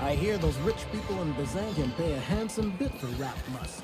I hear those rich people in Byzantium pay a handsome bit for rat musk.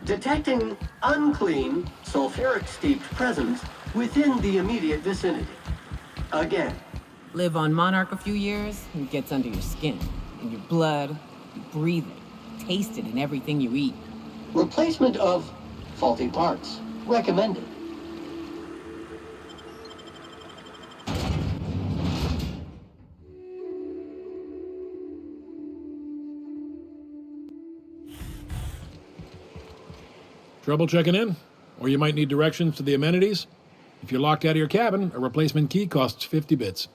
Detecting unclean, sulfuric-steeped presence within the immediate vicinity. Again. Live on Monarch a few years, and it gets under your skin. In your blood, you breathe it, taste it in everything you eat. Replacement of faulty parts. Recommended. Trouble checking in? Or you might need directions to the amenities? If you're locked out of your cabin, a replacement key costs 50 bits.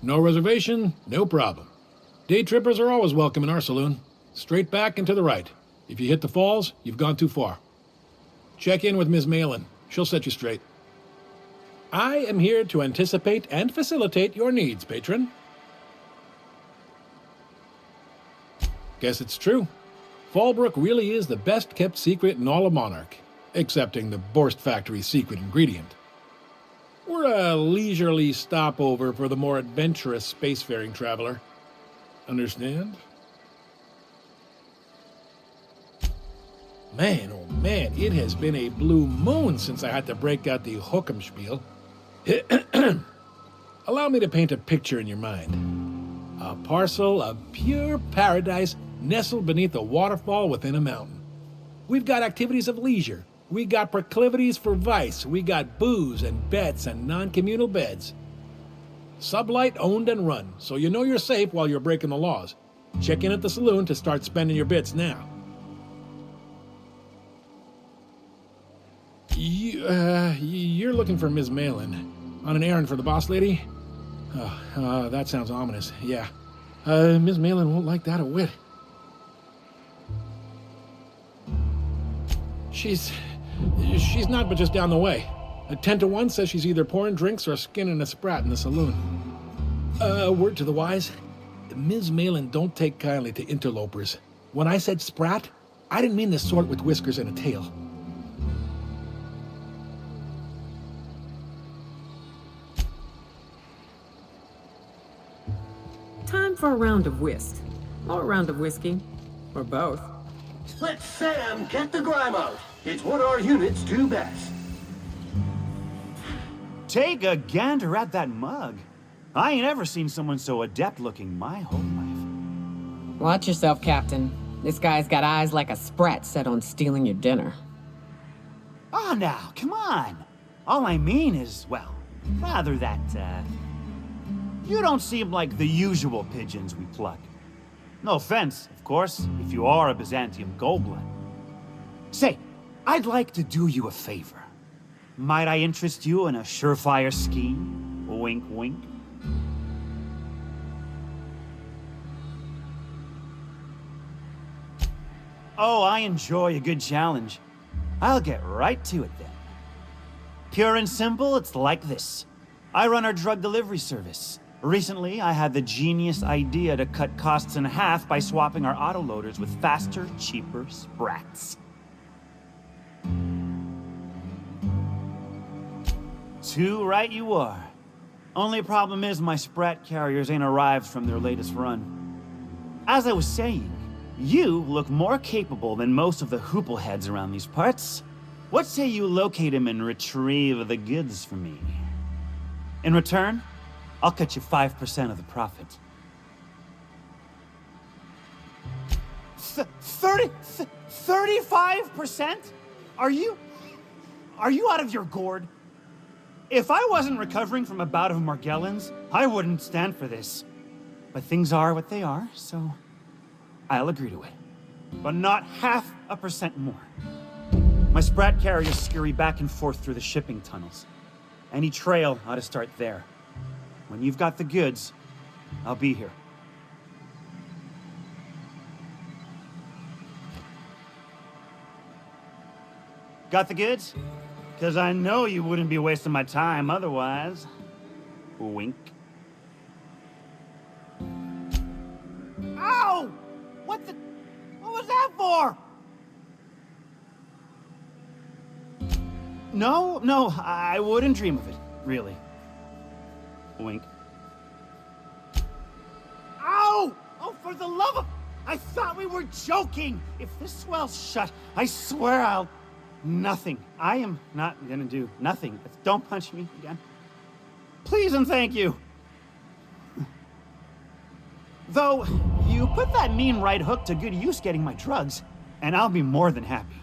No reservation? No problem. Day trippers are always welcome in our saloon. Straight back and to the right. If you hit the falls, you've gone too far. Check in with Ms. Malin. She'll set you straight. I am here to anticipate and facilitate your needs, patron. Guess it's true. Fallbrook really is the best-kept secret in all of Monarch, excepting the Borst Factory's secret ingredient. We're a leisurely stopover for the more adventurous spacefaring traveler. Understand? Man, oh man, it has been a blue moon since I had to break out the Hookem Allow me to paint a picture in your mind. A parcel of pure paradise nestled beneath a waterfall within a mountain. We've got activities of leisure. We got proclivities for vice. We got booze and bets and non-communal beds. Sublight owned and run, so you know you're safe while you're breaking the laws. Check in at the saloon to start spending your bits now. You're looking for Ms. Malin. On an errand for the boss lady? That sounds ominous, yeah. Ms. Malin won't like that a whit. She's not but just down the way. A 10 to 1 says she's either pouring drinks or skinning a sprat in the saloon. Word to the wise, Ms. Malin don't take kindly to interlopers. When I said sprat, I didn't mean the sort with whiskers and a tail. Time for a round of whist. Or a round of whiskey. Or both. Let Sam get the grime out. It's what our units do best. Take a gander at that mug. I ain't ever seen someone so adept looking my whole life. Watch yourself, Captain. This guy's got eyes like a sprat set on stealing your dinner. Oh, now, come on. All I mean is, well, rather that, you don't seem like the usual pigeons we pluck. No offense, of course, if you are a Byzantium goldblood. Say, I'd like to do you a favor. Might I interest you in a surefire scheme? Wink, wink. Oh, I enjoy a good challenge. I'll get right to it then. Pure and simple, it's like this. I run our drug delivery service. Recently, I had the genius idea to cut costs in half by swapping our autoloaders with faster, cheaper sprats. Too right you are. Only problem is my sprat carriers ain't arrived from their latest run. As I was saying, you look more capable than most of the hoople heads around these parts. What say you locate him and retrieve the goods for me? In return, I'll cut you 5% of the profit. 35%? Are you out of your gourd? If I wasn't recovering from a bout of Morgellons, I wouldn't stand for this. But things are what they are, so I'll agree to it. But not 0.5% more. My sprat carriers scurry back and forth through the shipping tunnels. Any trail ought to start there. When you've got the goods, I'll be here. Got the goods? 'Cause I know you wouldn't be wasting my time otherwise. Wink. Ow! What was that for? No, I wouldn't dream of it, really. Wink. Ow! Oh, for the love of... I thought we were joking! If this swell's shut, I swear I'll... Nothing. I am not gonna do nothing. Don't punch me again. Please and thank you. Though, you put that mean right hook to good use getting my drugs, and I'll be more than happy.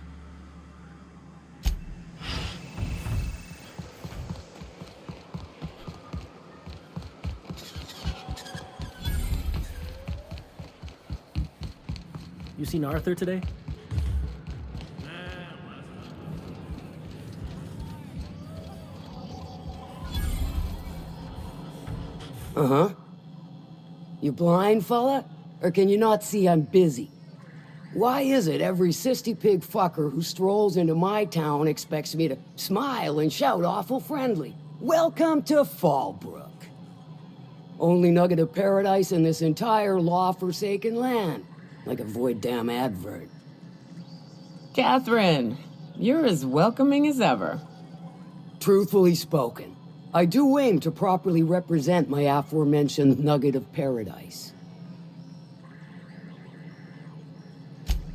You seen Arthur today? Uh-huh. You blind, fella? Or can you not see I'm busy? Why is it every sissy pig fucker who strolls into my town expects me to smile and shout awful friendly? Welcome to Fallbrook. Only nugget of paradise in this entire law-forsaken land. Like a void damn advert. Catherine, you're as welcoming as ever. Truthfully spoken, I do aim to properly represent my aforementioned nugget of paradise.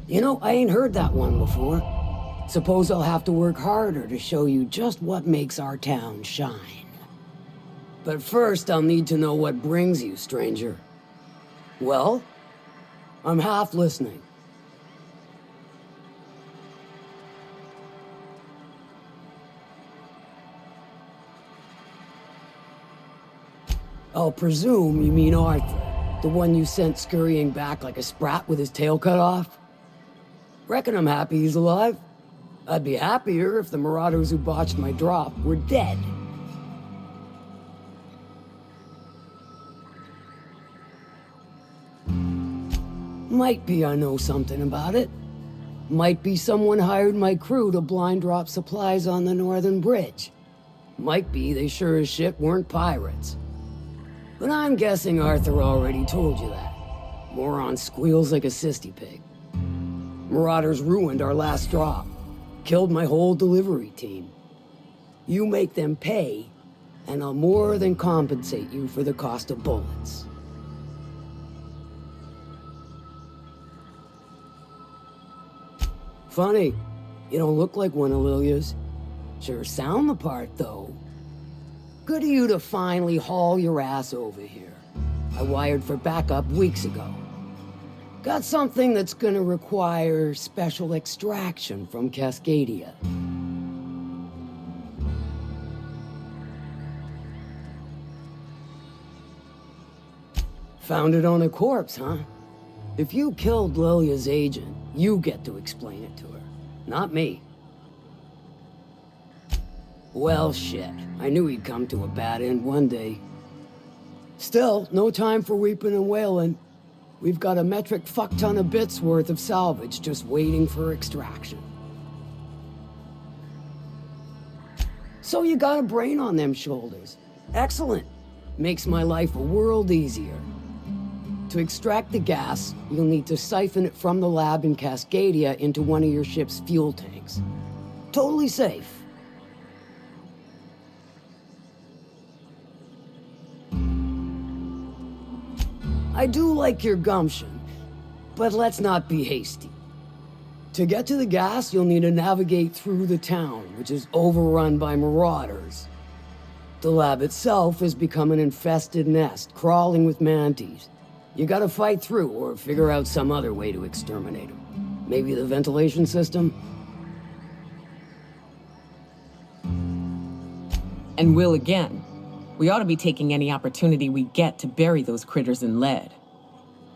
You know, I ain't heard that one before. Suppose I'll have to work harder to show you just what makes our town shine. But first, I'll need to know what brings you, stranger. Well, I'm half listening. I'll presume you mean Arthur, the one you sent scurrying back like a sprat with his tail cut off? Reckon I'm happy he's alive. I'd be happier if the marauders who botched my drop were dead. Might be I know something about it. Might be someone hired my crew to blind drop supplies on the Northern Bridge. Might be they sure as shit weren't pirates. But I'm guessing Arthur already told you that. Moron squeals like a sissy pig. Marauders ruined our last drop. Killed my whole delivery team. You make them pay, and I'll more than compensate you for the cost of bullets. Funny, you don't look like one of Lilia's. Sure sound the part, though. Good of you to finally haul your ass over here. I wired for backup weeks ago. Got something that's gonna require special extraction from Cascadia. Found it on a corpse, huh? If you killed Lilia's agent, you get to explain it to her, not me. Well, shit. I knew he'd come to a bad end one day. Still, no time for weeping and wailing. We've got a metric fuck-ton of bits worth of salvage just waiting for extraction. So you got a brain on them shoulders. Excellent. Makes my life a world easier. To extract the gas, you'll need to siphon it from the lab in Cascadia into one of your ship's fuel tanks. Totally safe. I do like your gumption, but let's not be hasty. To get to the gas, you'll need to navigate through the town, which is overrun by marauders. The lab itself has become an infested nest, crawling with mantis. You gotta fight through or figure out some other way to exterminate them. Maybe the ventilation system? And will again. We ought to be taking any opportunity we get to bury those critters in lead.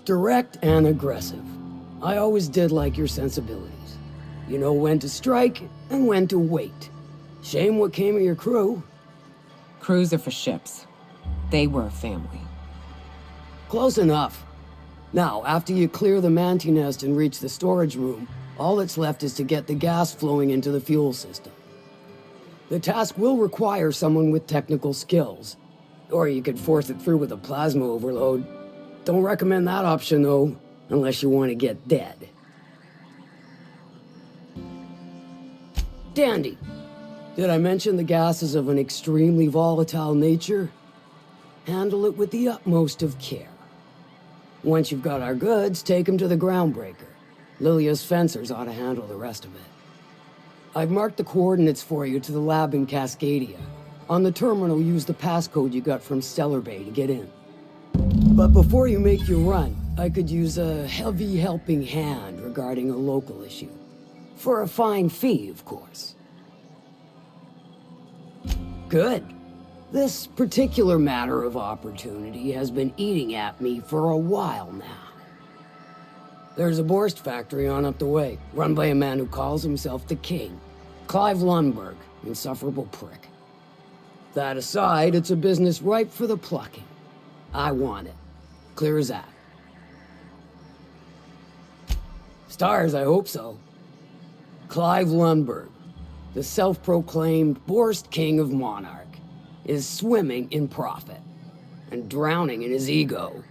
Direct and aggressive. I always did like your sensibilities. You know when to strike and when to wait. Shame what came of your crew. Crews are for ships. They were a family. Close enough. Now, after you clear the manti nest and reach the storage room, all that's left is to get the gas flowing into the fuel system. The task will require someone with technical skills. Or you could force it through with a plasma overload. Don't recommend that option, though, unless you want to get dead. Dandy. Did I mention the gas is of an extremely volatile nature? Handle it with the utmost of care. Once you've got our goods, take them to the groundbreaker. Lilia's fencers ought to handle the rest of it. I've marked the coordinates for you to the lab in Cascadia. On the terminal, use the passcode you got from Stellar Bay to get in. But before you make your run, I could use a heavy helping hand regarding a local issue. For a fine fee, of course. Good. This particular matter of opportunity has been eating at me for a while now. There's a Borst factory on up the way, run by a man who calls himself the King. Clive Lundberg, insufferable prick. That aside, it's a business ripe for the plucking. I want it. Clear as that. Stars, I hope so. Clive Lundberg, the self-proclaimed Borst King of Monarch, is swimming in profit and drowning in his ego.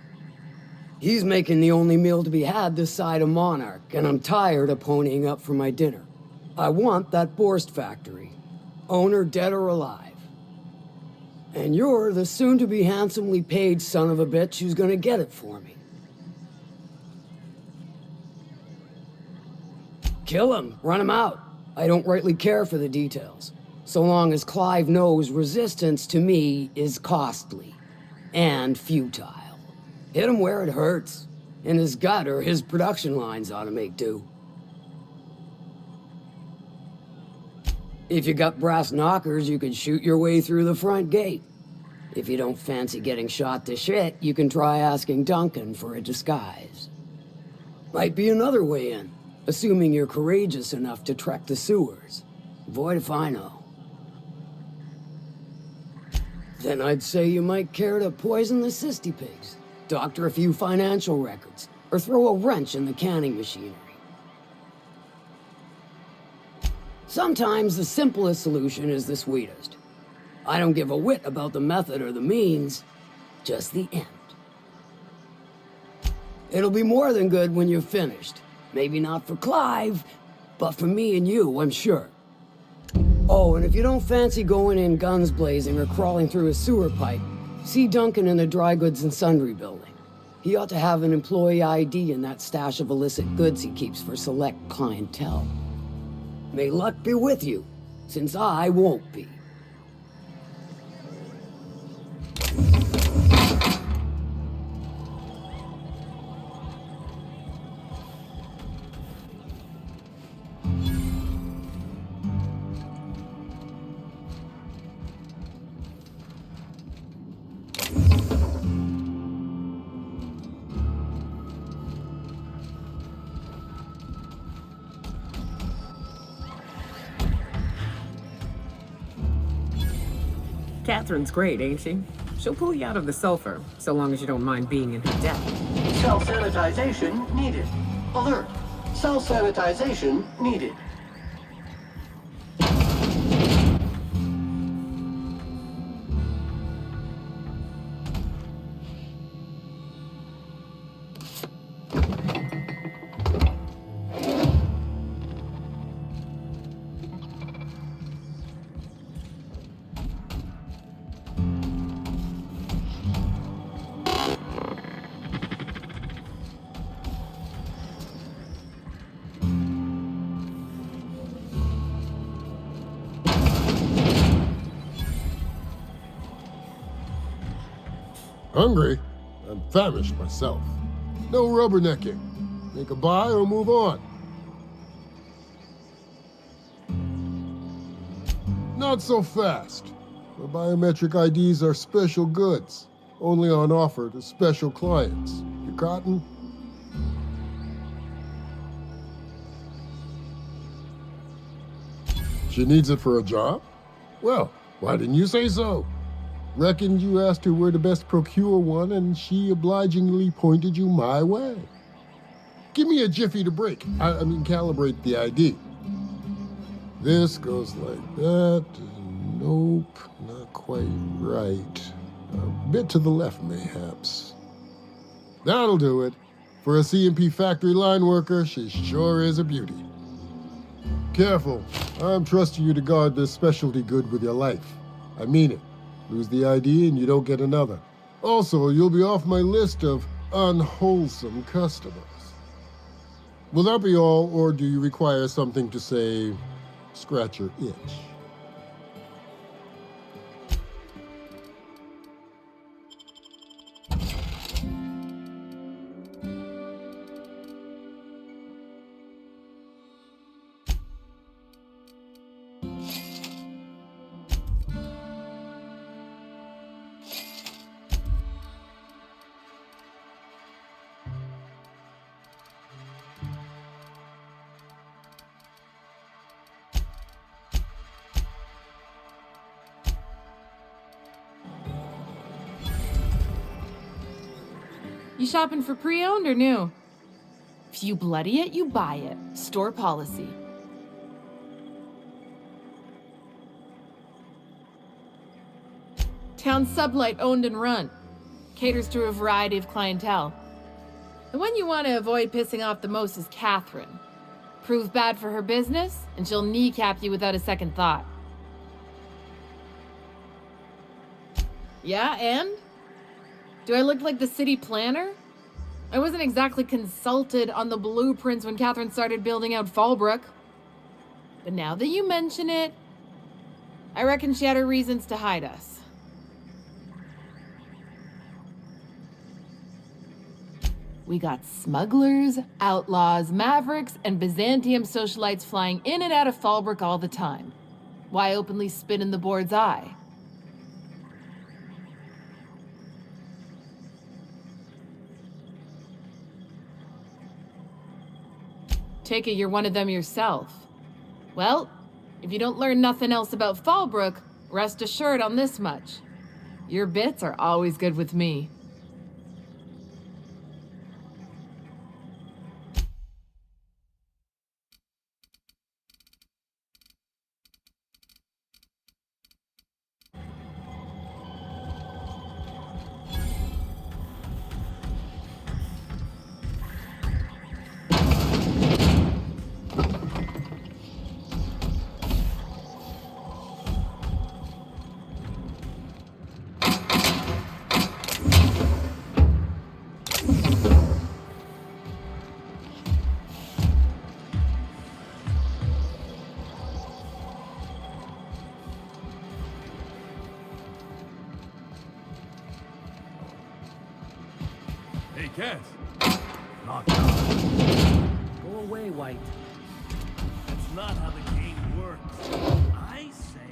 He's making the only meal to be had this side of Monarch, and I'm tired of ponying up for my dinner. I want that Borst factory, owner dead or alive. And you're the soon-to-be handsomely paid son of a bitch who's gonna get it for me. Kill him, run him out. I don't rightly care for the details. So long as Clive knows resistance to me is costly and futile. Hit him where it hurts. In his gut or his production lines ought to make do. If you got brass knockers, you can shoot your way through the front gate. If you don't fancy getting shot to shit, you can try asking Duncan for a disguise. Might be another way in, assuming you're courageous enough to trek the sewers. Void if I know. Then I'd say you might care to poison the cysty pigs, doctor a few financial records, or throw a wrench in the canning machinery. Sometimes the simplest solution is the sweetest. I don't give a whit about the method or the means, just the end. It'll be more than good when you're finished. Maybe not for Clive, but for me and you, I'm sure. Oh, and if you don't fancy going in guns blazing or crawling through a sewer pipe, see Duncan in the Dry Goods and Sundry building. He ought to have an employee ID in that stash of illicit goods he keeps for select clientele. May luck be with you, since I won't be. Catherine's great, ain't she? She'll pull you out of the sulfur, so long as you don't mind being in her debt. Self-sanitization needed. Alert. Self-sanitization needed. Hungry? I'm famished myself. No rubbernecking. Make a buy or move on. Not so fast. The biometric IDs are special goods, only on offer to special clients. You cotton? She needs it for a job? Well, why didn't you say so? Reckoned you asked her where to best procure one, and she obligingly pointed you my way. Give me a jiffy to break. I mean, calibrate the ID. This goes like that. Nope, not quite right. A bit to the left, mayhaps. That'll do it. For a CMP factory line worker, she sure is a beauty. Careful. I'm trusting you to guard this specialty good with your life. I mean it. Lose the ID and you don't get another. Also, you'll be off my list of unwholesome customers. Will that be all, or do you require something to say, scratch your itch? You shopping for pre-owned or new? If you bloody it, you buy it. Store policy. Town Sublight owned and run. Caters to a variety of clientele. The one you want to avoid pissing off the most is Catherine. Prove bad for her business, and she'll kneecap you without a second thought. Yeah, and? Do I look like the city planner? I wasn't exactly consulted on the blueprints when Catherine started building out Fallbrook. But now that you mention it, I reckon she had her reasons to hide us. We got smugglers, outlaws, mavericks, and Byzantium socialites flying in and out of Fallbrook all the time. Why openly spit in the board's eye? Take it you're one of them yourself. Well, if you don't learn nothing else about Fallbrook, rest assured on this much. Your bits are always good with me. guess. Knock out. Go away, White. That's not how the game works. I say,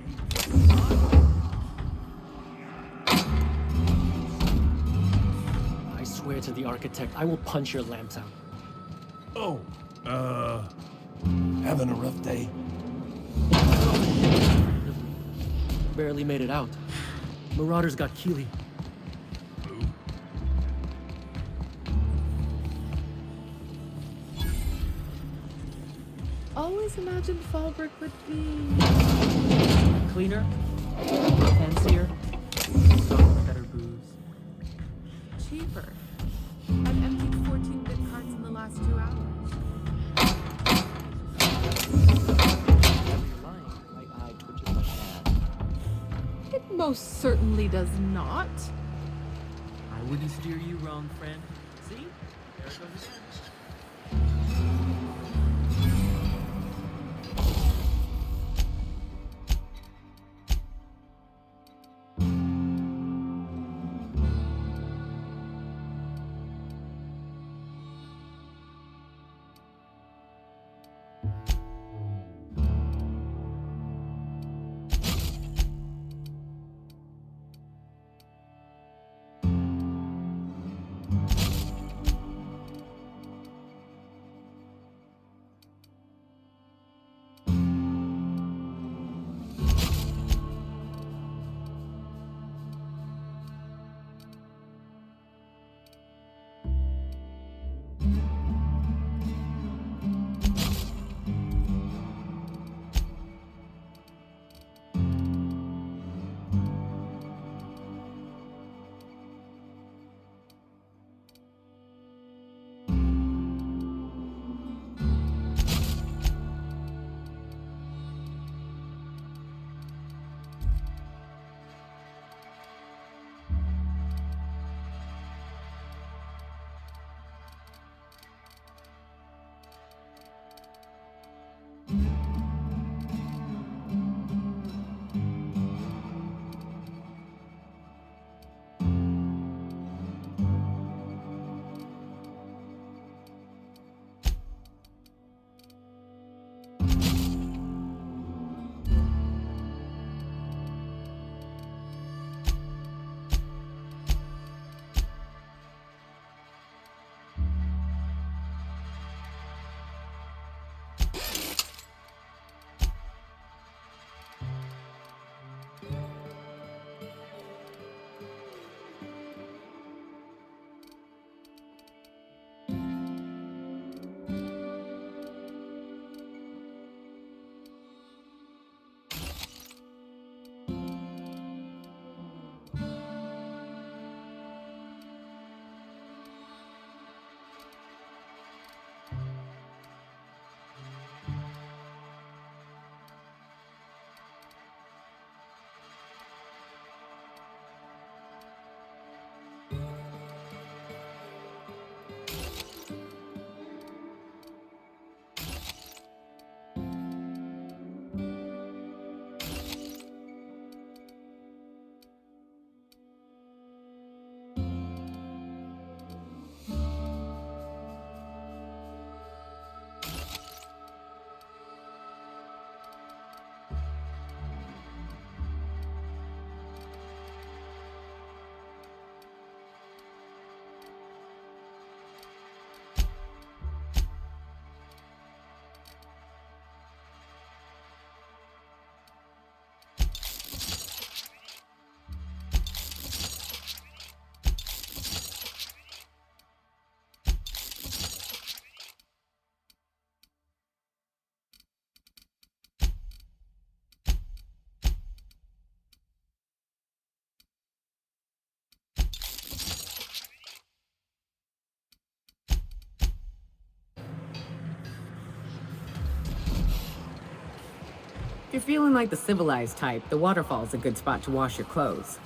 I swear to the architect, I will punch your lamps out. oh, having a rough day? Barely made it out. Marauders got Keely. Always imagined Fallbrook would be Cleaner, fancier, stocked better booze. cheaper. I've emptied 14-bit cards in the last 2 hours. You're lying. My eye twitches like mad. It most certainly does not. I wouldn't steer you wrong, friend. See? There it goes again. If you're feeling like the civilized type, the waterfall's a good spot to wash your clothes.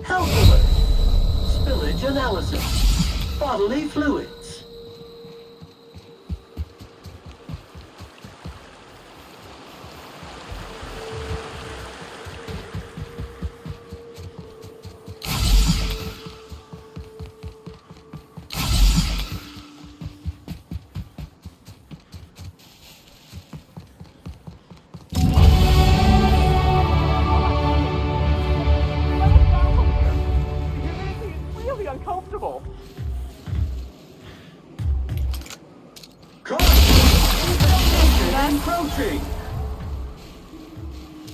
Health alert. Spillage analysis. Bodily fluids. really uncomfortable. Encroaching!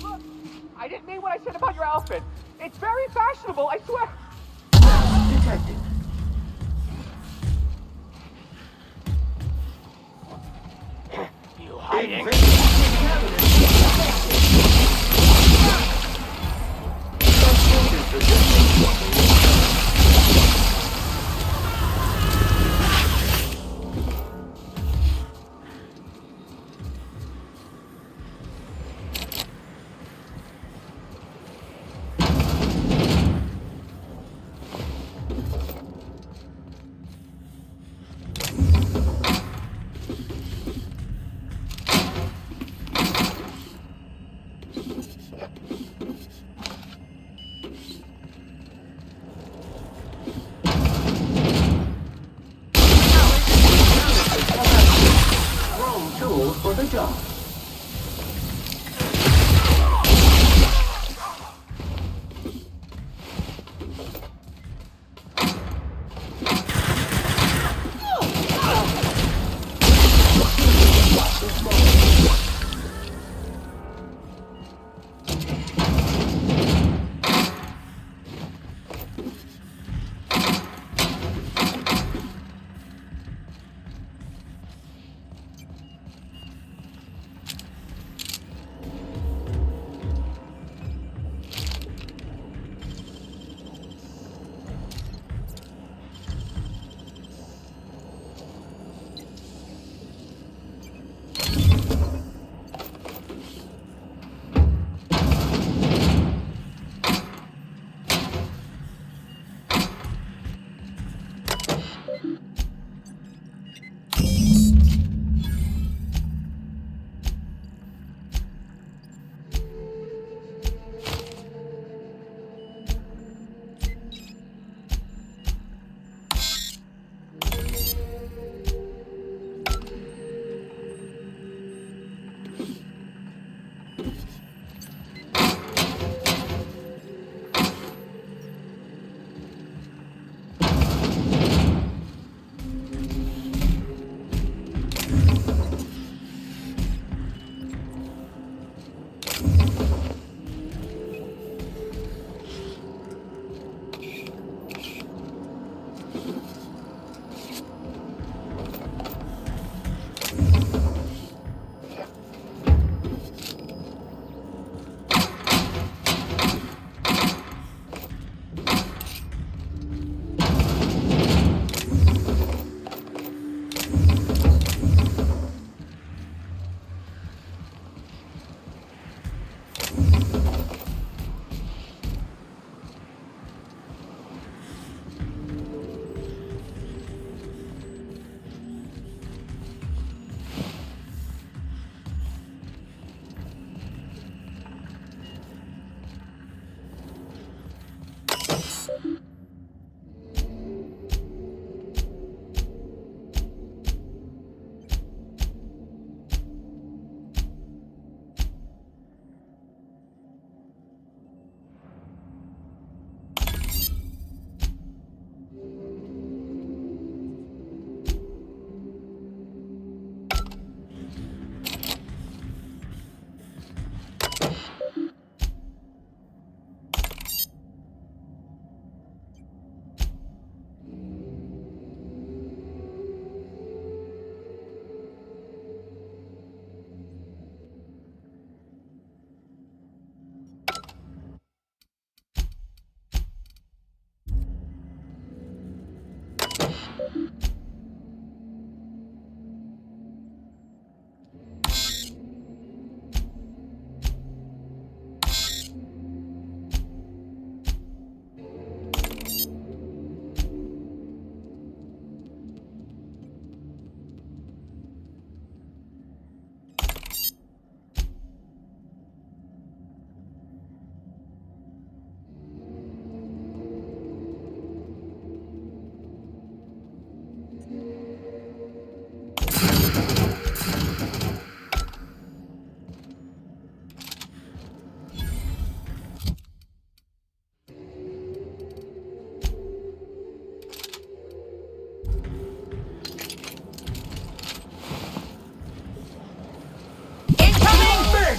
Look, I didn't mean what I said about your outfit. It's very fashionable, I swear. Detected. You hiding? Wrong tool for the job.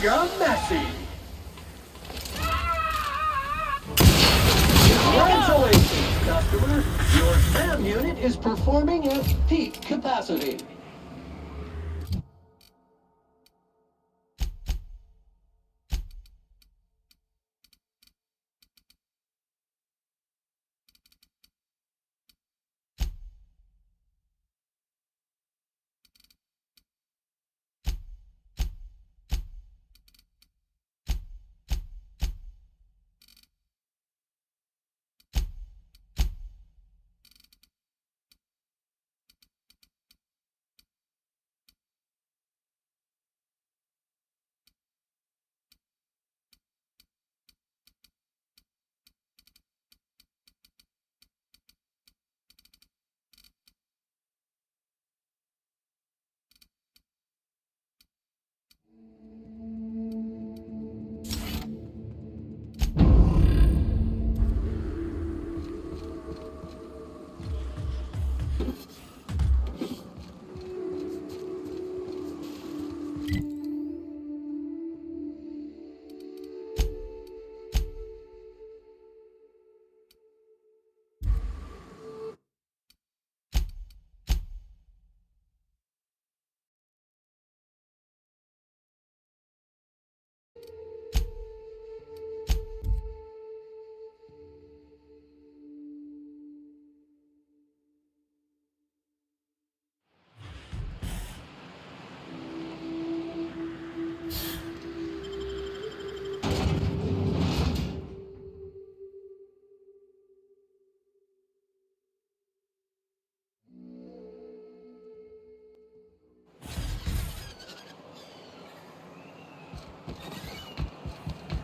Mega Messy. Congratulations, customer. Your SAM unit is performing at peak capacity.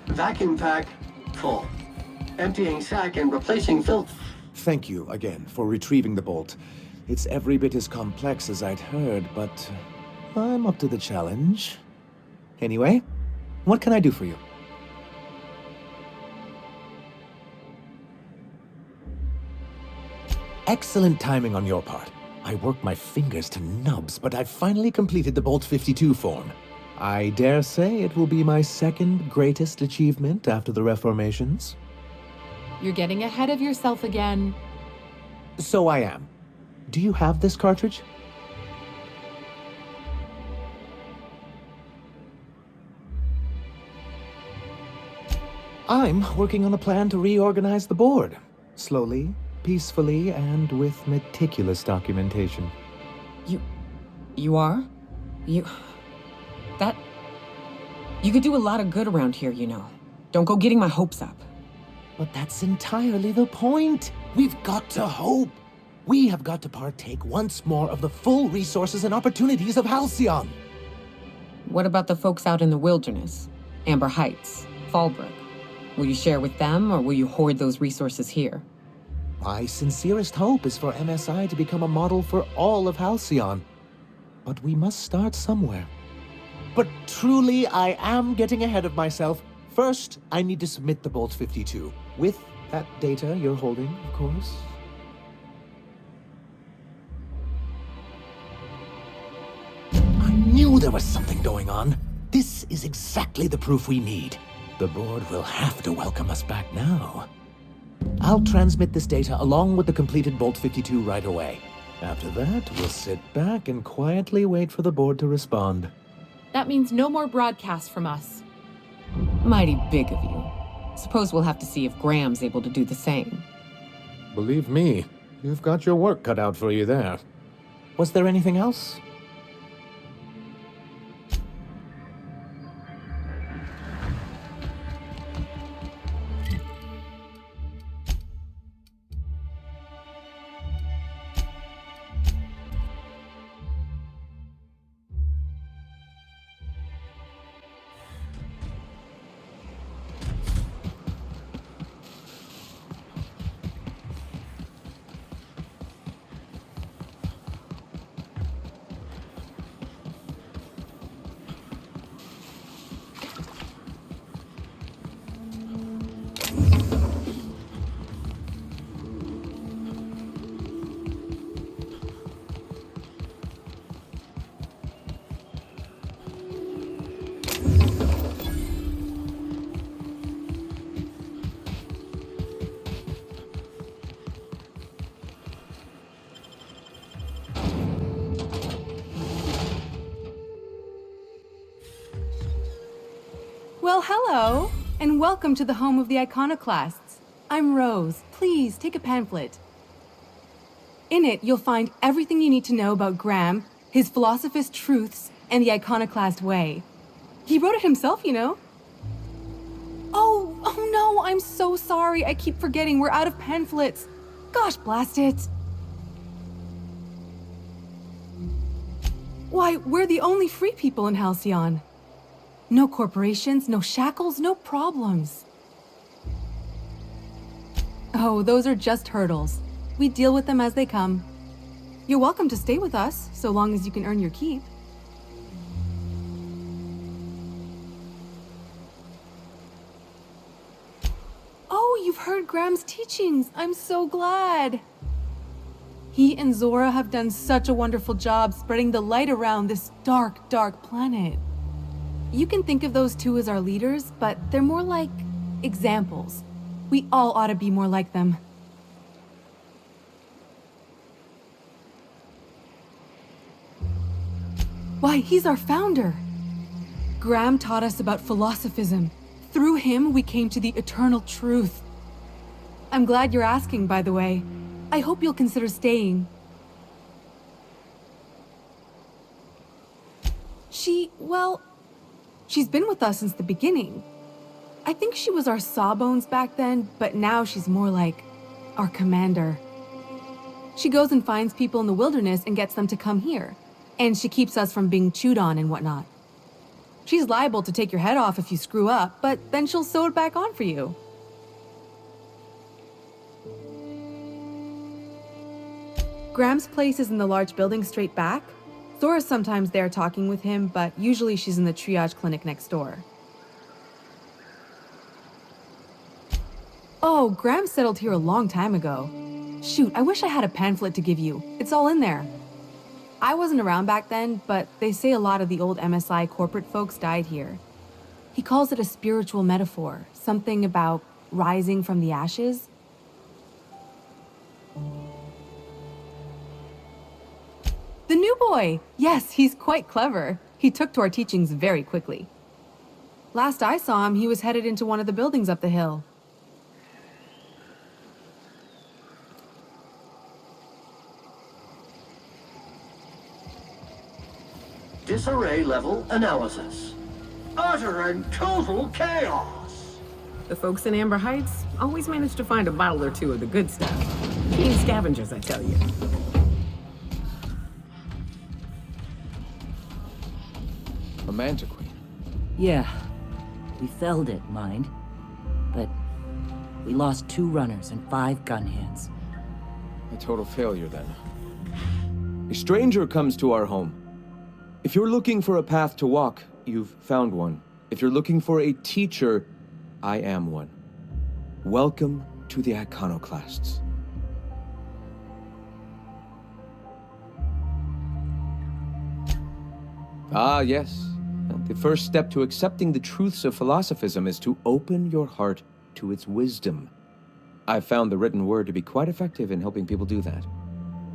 Vacuum pack full. Emptying sack and replacing filter. Thank you again for retrieving the bolt. It's every bit as complex as I'd heard, but I'm up to the challenge. Anyway, what can I do for you? Excellent timing on your part. I worked my fingers to nubs, but I've finally completed the Bolt 52 form. I dare say it will be my second greatest achievement after the Reformations. You're getting ahead of yourself again. So I am. Do you have this cartridge? I'm working on a plan to reorganize the board. Slowly, peacefully, and with meticulous documentation. You are? You could do a lot of good around here, you know. Don't go getting my hopes up. But that's entirely the point. We've got to hope. We have got to partake once more of the full resources and opportunities of Halcyon. What about the folks out in the wilderness? Amber Heights, Fallbrook. Will you share with them, or will you hoard those resources here? My sincerest hope is for MSI to become a model for all of Halcyon. But we must start somewhere. But truly, I am getting ahead of myself. First, I need to submit the Bolt 52. With that data you're holding, of course. I knew there was something going on. This is exactly the proof we need. The board will have to welcome us back now. I'll transmit this data along with the completed Bolt 52 right away. After that, we'll sit back and quietly wait for the board to respond. That means no more broadcasts from us. Mighty big of you. Suppose we'll have to see if Graham's able to do the same. Believe me, you've got your work cut out for you there. Was there anything else? Well, hello, and welcome to the home of the Iconoclasts. I'm Rose. Please, take a pamphlet. In it, you'll find everything you need to know about Graham, his Philosophist truths, and the Iconoclast way. He wrote it himself, you know. Oh no, I'm so sorry. I keep forgetting we're out of pamphlets. Gosh, blast it. Why, we're the only free people in Halcyon. No corporations, no shackles, no problems. Oh, those are just hurdles. We deal with them as they come. You're welcome to stay with us, so long as you can earn your keep. Oh, you've heard Graham's teachings. I'm so glad. He and Zora have done such a wonderful job spreading the light around this dark, dark planet. You can think of those two as our leaders, but they're more like examples. We all ought to be more like them. Why, he's our founder. Graham taught us about philosophism. Through him, we came to the eternal truth. I'm glad you're asking, by the way. I hope you'll consider staying. She's been with us since the beginning. I think she was our sawbones back then, but now she's more like our commander. She goes and finds people in the wilderness and gets them to come here. And she keeps us from being chewed on and whatnot. She's liable to take your head off if you screw up, but then she'll sew it back on for you. Graham's place is in the large building straight back. Zora's sometimes there talking with him, but usually she's in the triage clinic next door. Oh, Graham settled here a long time ago. Shoot, I wish I had a pamphlet to give you. It's all in there. I wasn't around back then, but they say a lot of the old MSI corporate folks died here. He calls it a spiritual metaphor, something about rising from the ashes. The new boy! Yes, he's quite clever. He took to our teachings very quickly. Last I saw him, he was headed into one of the buildings up the hill. Disarray level analysis. Utter and total chaos. The folks in Amber Heights always manage to find a bottle or two of the good stuff. Keen scavengers, I tell you. A Mantiqueen. Yeah. We felled it, mind. But we lost 2 runners and 5 gun hands. A total failure, then. A stranger comes to our home. If you're looking for a path to walk, you've found one. If you're looking for a teacher, I am one. Welcome to the Iconoclasts. Ah, yes. The first step to accepting the truths of philosophism is to open your heart to its wisdom. I've found the written word to be quite effective in helping people do that.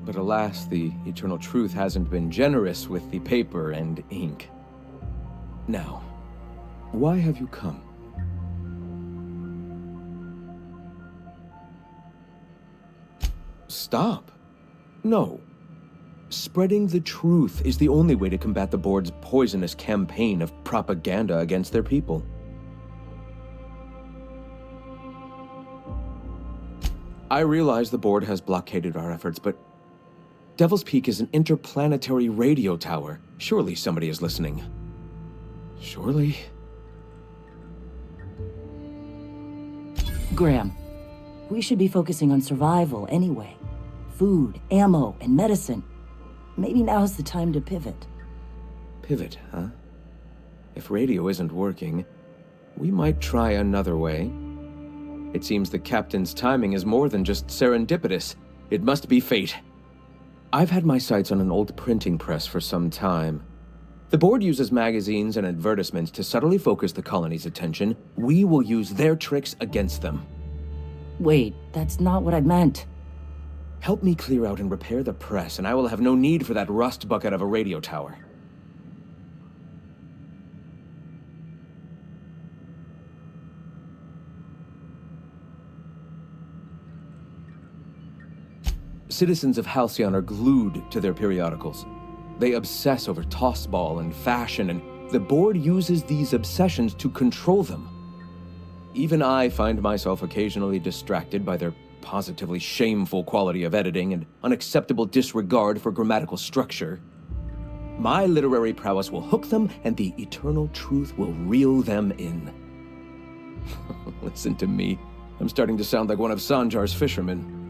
But alas, the eternal truth hasn't been generous with the paper and ink. Now, why have you come? Stop. No. Spreading the truth is the only way to combat the board's poisonous campaign of propaganda against their people. I realize the board has blockaded our efforts, but Devil's Peak is an interplanetary radio tower. Surely somebody is listening. Surely? Graham, we should be focusing on survival anyway. Food, ammo, and medicine. Maybe now's the time to pivot. Pivot, huh? If radio isn't working, we might try another way. It seems the captain's timing is more than just serendipitous. It must be fate. I've had my sights on an old printing press for some time. The board uses magazines and advertisements to subtly focus the colony's attention. We will use their tricks against them. Wait, that's not what I meant. Help me clear out and repair the press, and I will have no need for that rust bucket of a radio tower. Citizens of Halcyon are glued to their periodicals. They obsess over tossball and fashion, and the board uses these obsessions to control them. Even I find myself occasionally distracted by their positively shameful quality of editing and unacceptable disregard for grammatical structure. My literary prowess will hook them, and the eternal truth will reel them in. Listen to me. I'm starting to sound like one of Sanjar's fishermen.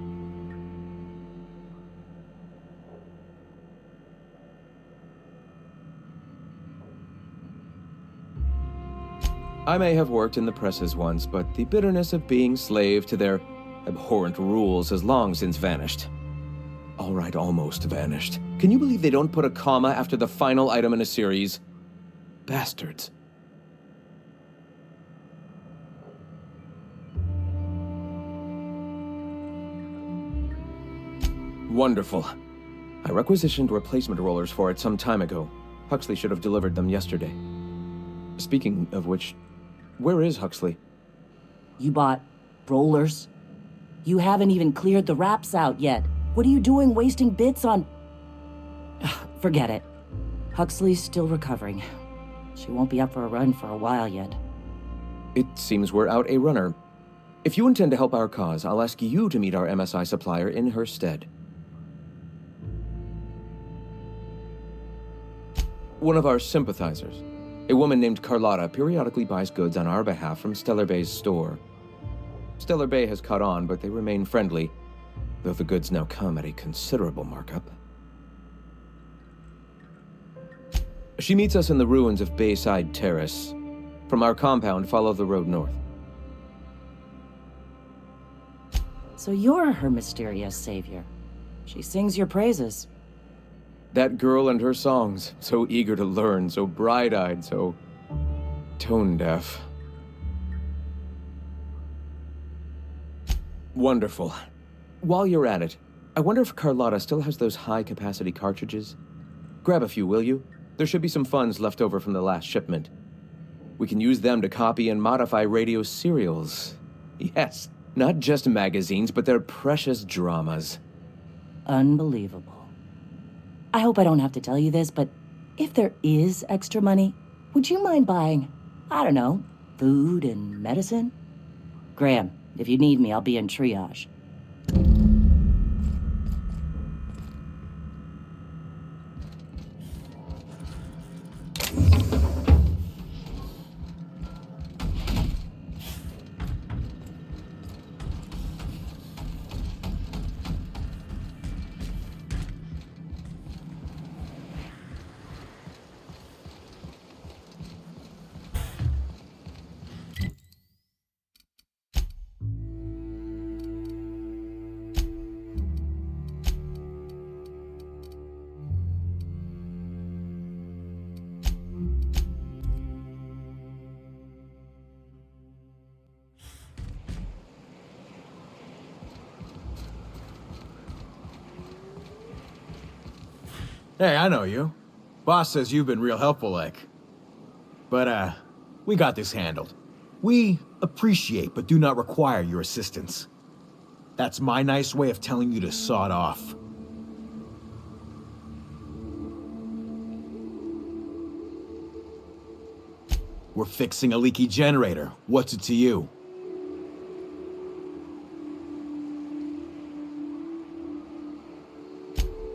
I may have worked in the presses once, but the bitterness of being slave to their abhorrent rules has long since vanished. All right, almost vanished. Can you believe they don't put a comma after the final item in a series? Bastards. Wonderful. I requisitioned replacement rollers for it some time ago. Huxley should have delivered them yesterday. Speaking of which, where is Huxley? You bought rollers? You haven't even cleared the wraps out yet. What are you doing wasting bits on... Forget it. Huxley's still recovering. She won't be up for a run for a while yet. It seems we're out a runner. If you intend to help our cause, I'll ask you to meet our MSI supplier in her stead. One of our sympathizers, a woman named Carlotta, periodically buys goods on our behalf from Stellar Bay's store. Stellar Bay has caught on, but they remain friendly, though the goods now come at a considerable markup. She meets us in the ruins of Bayside Terrace. From our compound, follow the road north. So you're her mysterious savior. She sings your praises. That girl and her songs, so eager to learn, so bright-eyed, so tone-deaf. Wonderful. While you're at it, I wonder if Carlotta still has those high-capacity cartridges? Grab a few, will you? There should be some funds left over from the last shipment. We can use them to copy and modify radio serials. Yes, not just magazines, but their precious dramas. Unbelievable. I hope I don't have to tell you this, but if there is extra money, would you mind buying, I don't know, food and medicine? Graham, if you need me, I'll be in triage. Hey, I know you. Boss says you've been real helpful, like. But, we got this handled. We appreciate but do not require your assistance. That's my nice way of telling you to sod off. We're fixing a leaky generator. What's it to you?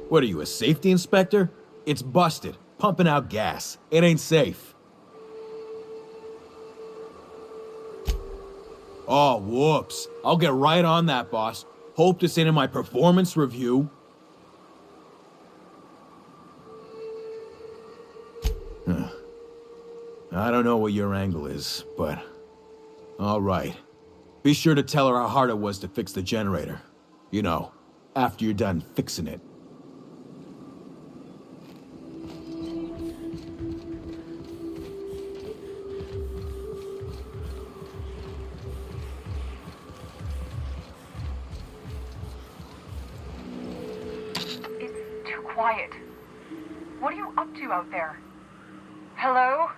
What are you, a safety inspector? It's busted, pumping out gas. It ain't safe. Oh, whoops. I'll get right on that, boss. Hope this ain't in my performance review. I don't know what your angle is, but... all right. Be sure to tell her how hard it was to fix the generator. You know, after you're done fixing it. Quiet. What are you up to out there? Hello?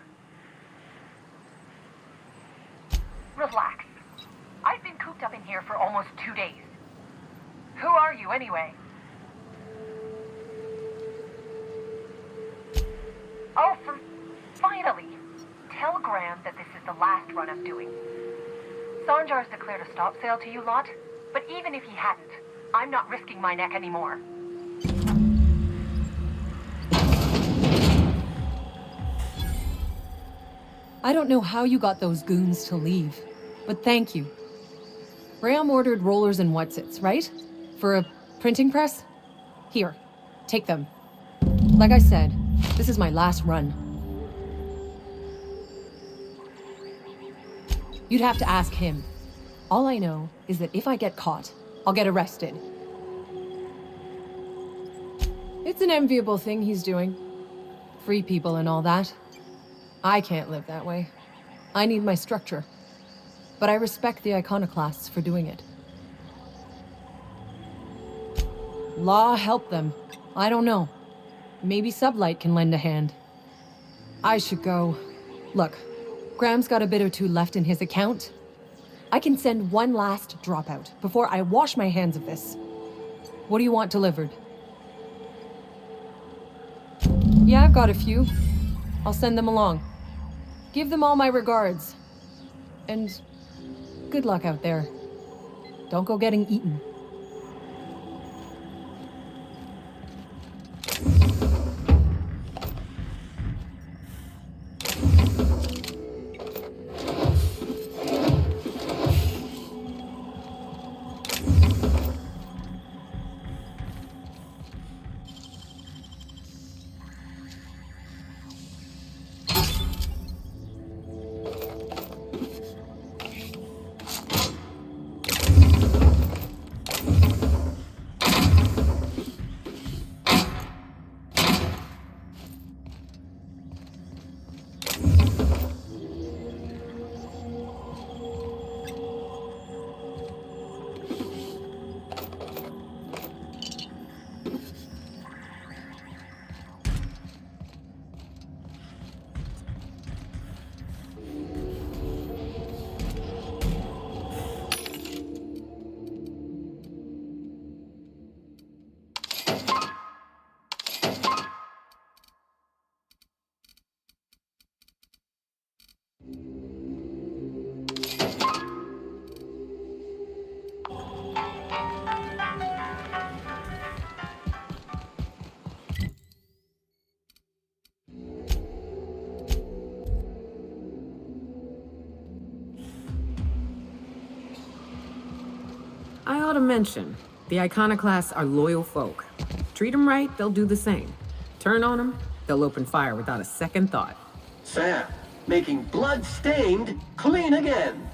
Relax. I've been cooped up in here for almost 2 days. Who are you, anyway? test run I'm doing. Sanjar's declared a stop sale to you lot, but even if he hadn't, I'm not risking my neck anymore. I don't know how you got those goons to leave, but thank you. Graham ordered rollers and whatsits, right? For a printing press? Here, take them. Like I said, this is my last run. You'd have to ask him. All I know is that if I get caught, I'll get arrested. It's an enviable thing he's doing. Free people and all that. I can't live that way. I need my structure. But I respect the iconoclasts for doing it. Law help them. I don't know. Maybe Sublight can lend a hand. I should go. Look, Graham's got a bit or two left in his account. I can send one last dropout before I wash my hands of this. What do you want delivered? Yeah, I've got a few. I'll send them along. Give them all my regards. And good luck out there. Don't go getting eaten. I ought to mention, the iconoclasts are loyal folk. Treat them right, they'll do the same. Turn on them, they'll open fire without a second thought. Sam, making blood-stained clean again.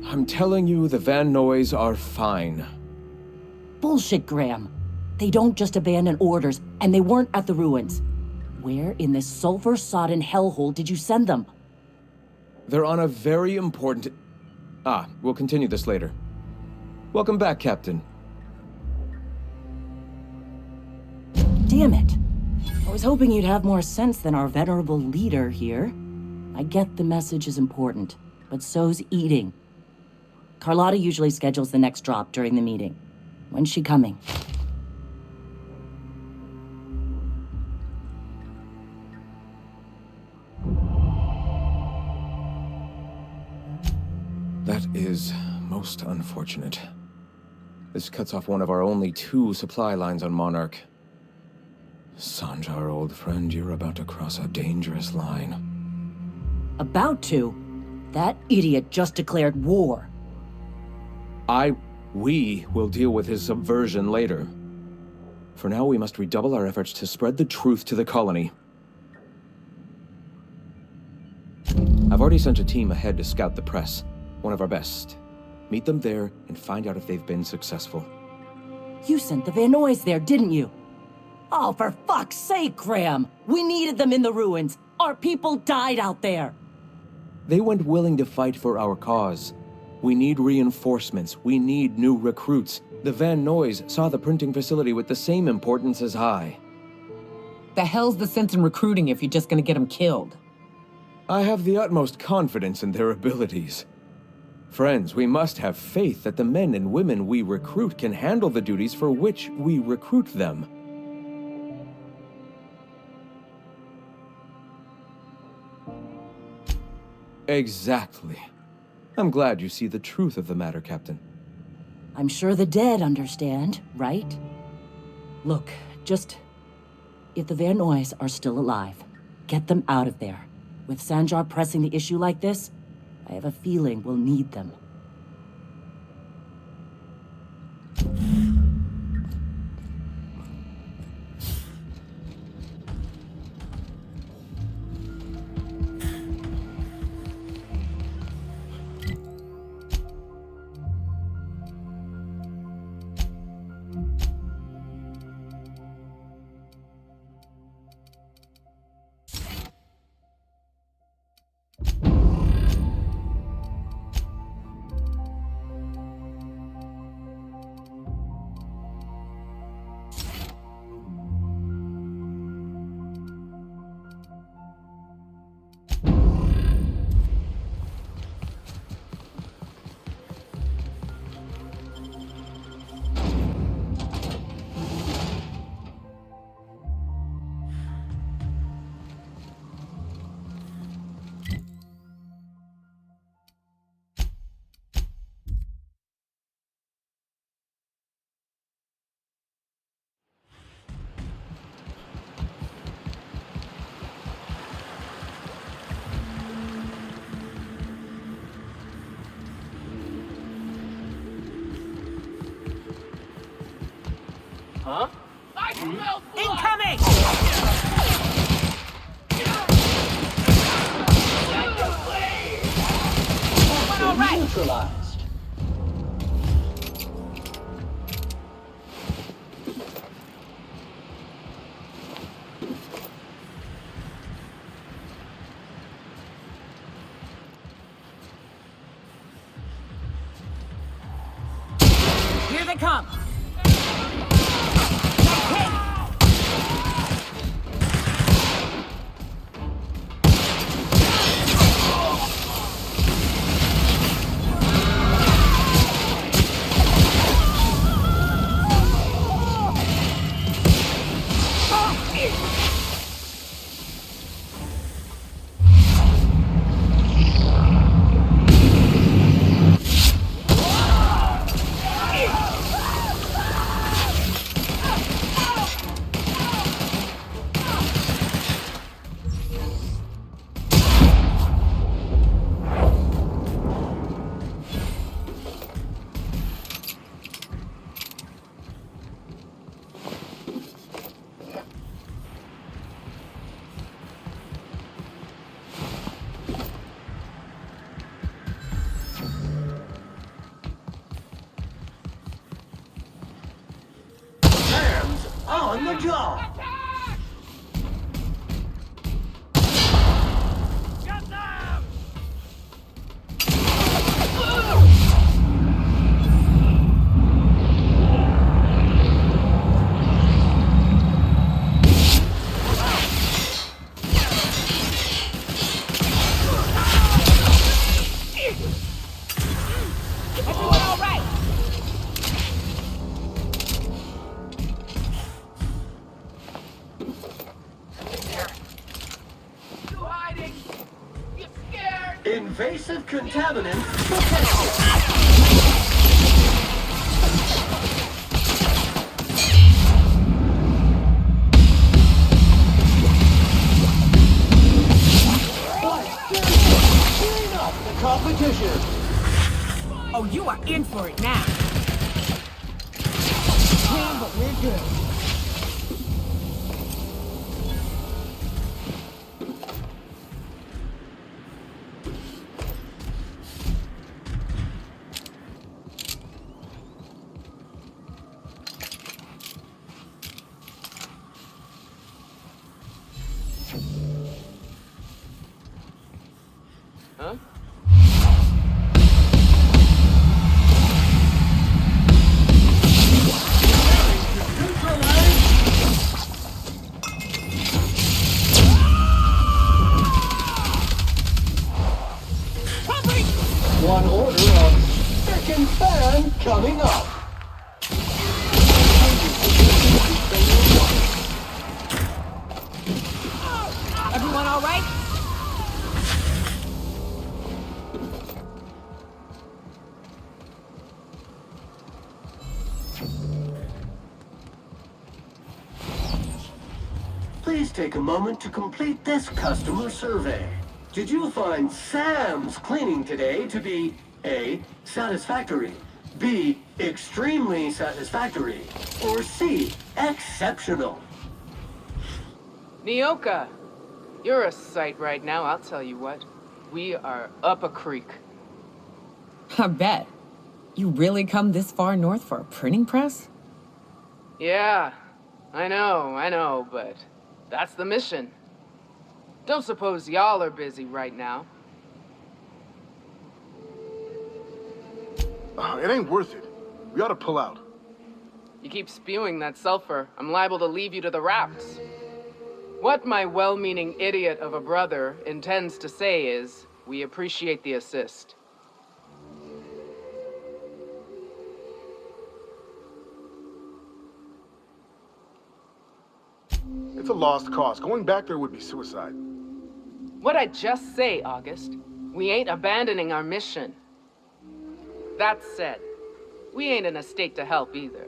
I'm telling you, the Van Noys are fine. Bullshit, Graham. They don't just abandon orders, and they weren't at the ruins. Where in this sulfur-sodden hellhole did you send them? They're on a very important... we'll continue this later. Welcome back, Captain. Damn it. I was hoping you'd have more sense than our venerable leader here. I get the message is important, but so's eating. Carlotta usually schedules the next drop during the meeting. When's she coming? That is most unfortunate. This cuts off one of our only 2 supply lines on Monarch. Sanjar, old friend, you're about to cross a dangerous line. About to? That idiot just declared war. We will deal with his subversion later. For now, we must redouble our efforts to spread the truth to the colony. I've already sent a team ahead to scout the press. One of our best. Meet them there and find out if they've been successful. You sent the Van Noys there, didn't you? Oh, for fuck's sake, Graham! We needed them in the ruins! Our people died out there! They went willing to fight for our cause. We need reinforcements. We need new recruits. The Van Noys saw the printing facility with the same importance as I. The hell's the sense in recruiting if you're just gonna get them killed? I have the utmost confidence in their abilities. Friends, we must have faith that the men and women we recruit can handle the duties for which we recruit them. Exactly. I'm glad you see the truth of the matter, Captain. I'm sure the dead understand, right? Look, just... if the Vernoys are still alive, get them out of there. With Sanjar pressing the issue like this, I have a feeling we'll need them. Huh? I smell blood! Incoming! All right. Neutralized. Here they come! On the job! Get them! Everyone all right? Invasive contaminant detected. Clean up the competition. Oh, you are in for it now. Clean, but we're good. Huh? One order of frickin' fan coming up. Everyone all right? Please take a moment to complete this customer survey. Did you find Sam's cleaning today to be A, satisfactory, B, extremely satisfactory, or C, exceptional? Nyoka, you're a sight right now, I'll tell you what. We are up a creek. I bet. You really come this far north for a printing press? Yeah, I know, but that's the mission. Don't suppose y'all are busy right now. It ain't worth it. We ought to pull out. You keep spewing that sulfur, I'm liable to leave you to the raps. What my well-meaning idiot of a brother intends to say is, we appreciate the assist. It's a lost cause. Going back there would be suicide. What'd I just say, August? We ain't abandoning our mission. That said, we ain't in a state to help either.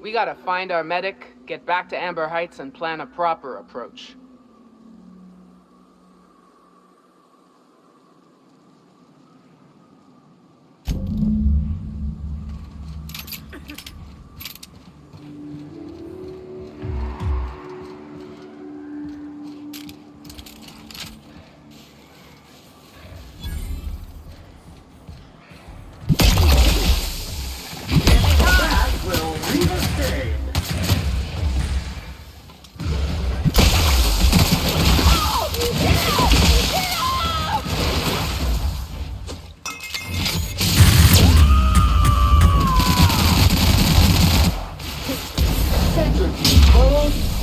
We gotta find our medic, get back to Amber Heights, and plan a proper approach.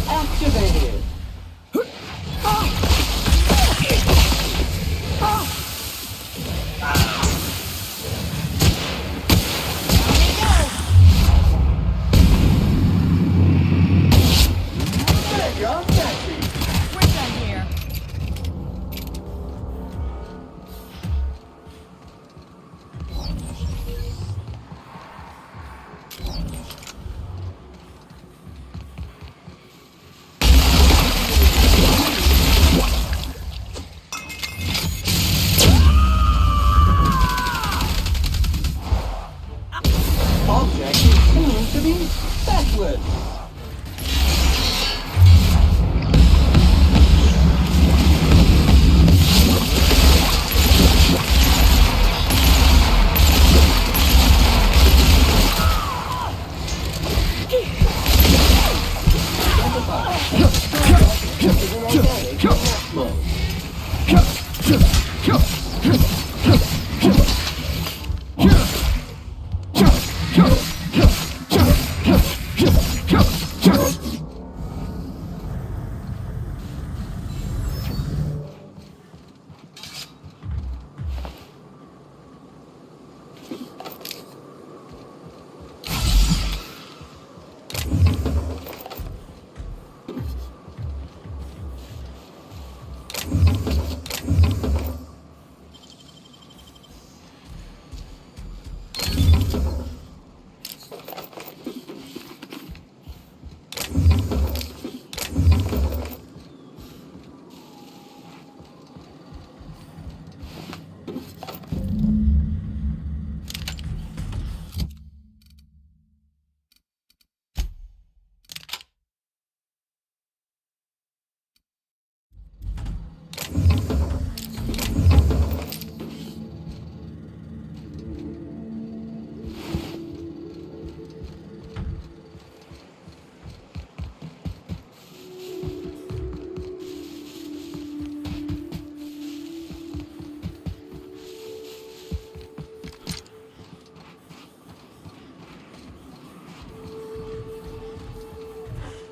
Activated. Mega Betty. We're done here. Object is tuned to be specialist.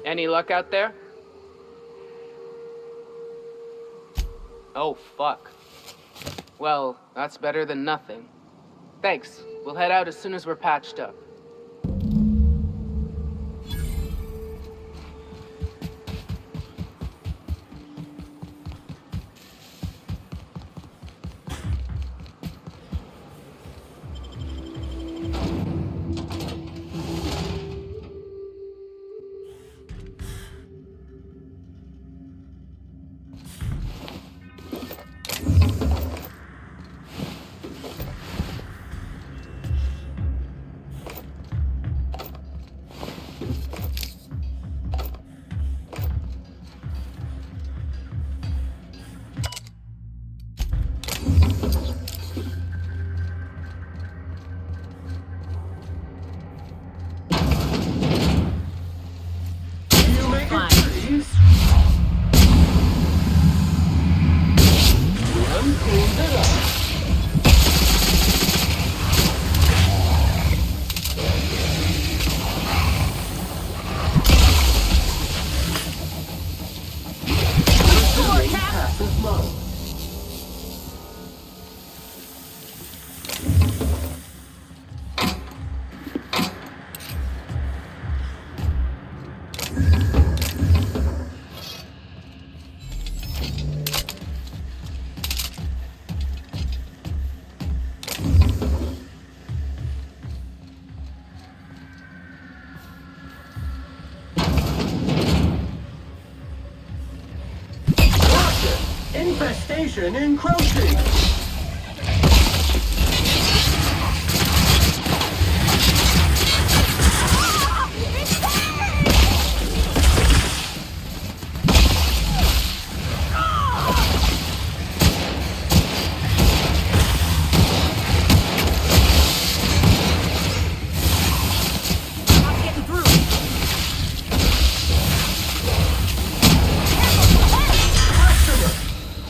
Any luck out there? Oh, fuck. Well, that's better than nothing. Thanks. We'll head out as soon as we're patched up. Infestation encroaching!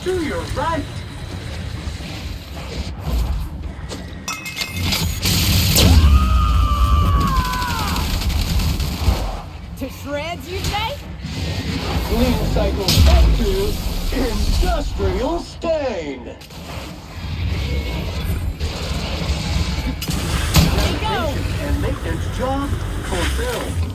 To your right! To shreds, you say? Clean cycle up to industrial stain! Sanitation and maintenance job fulfilled.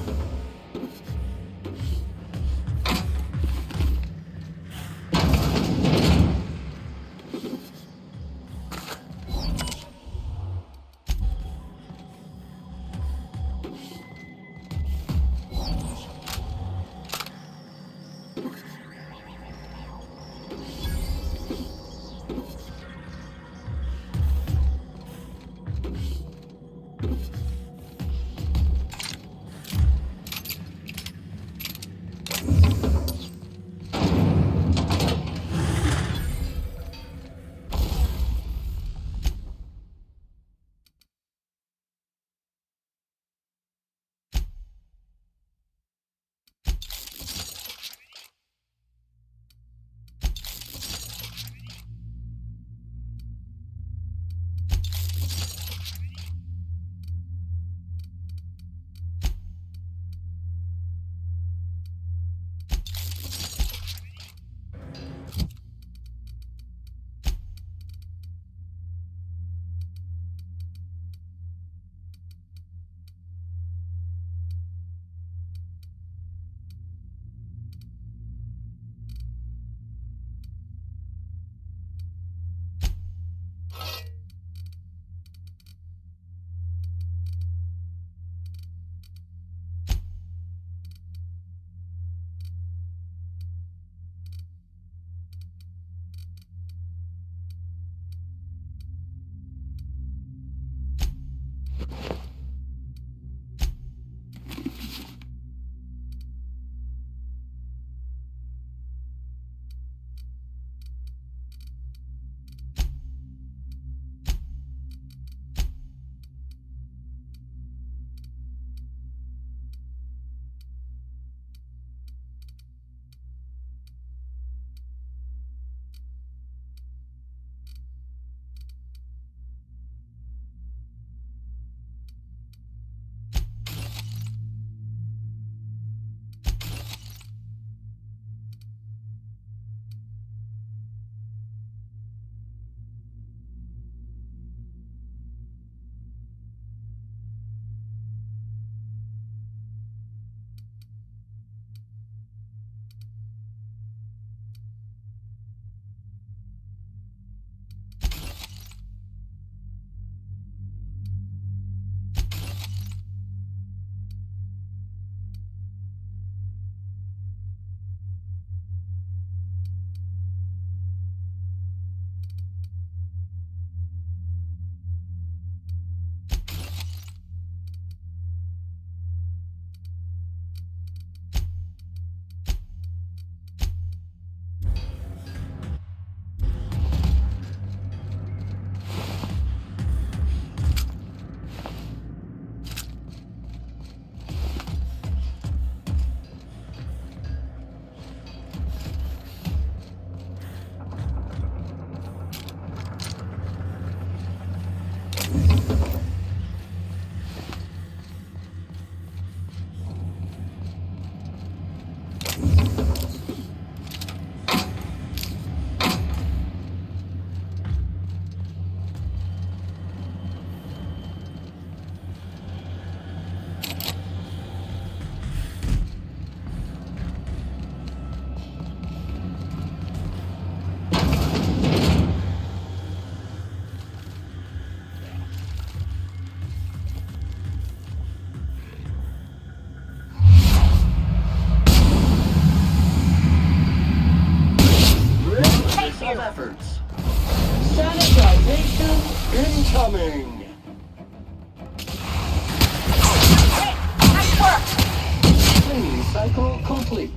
complete.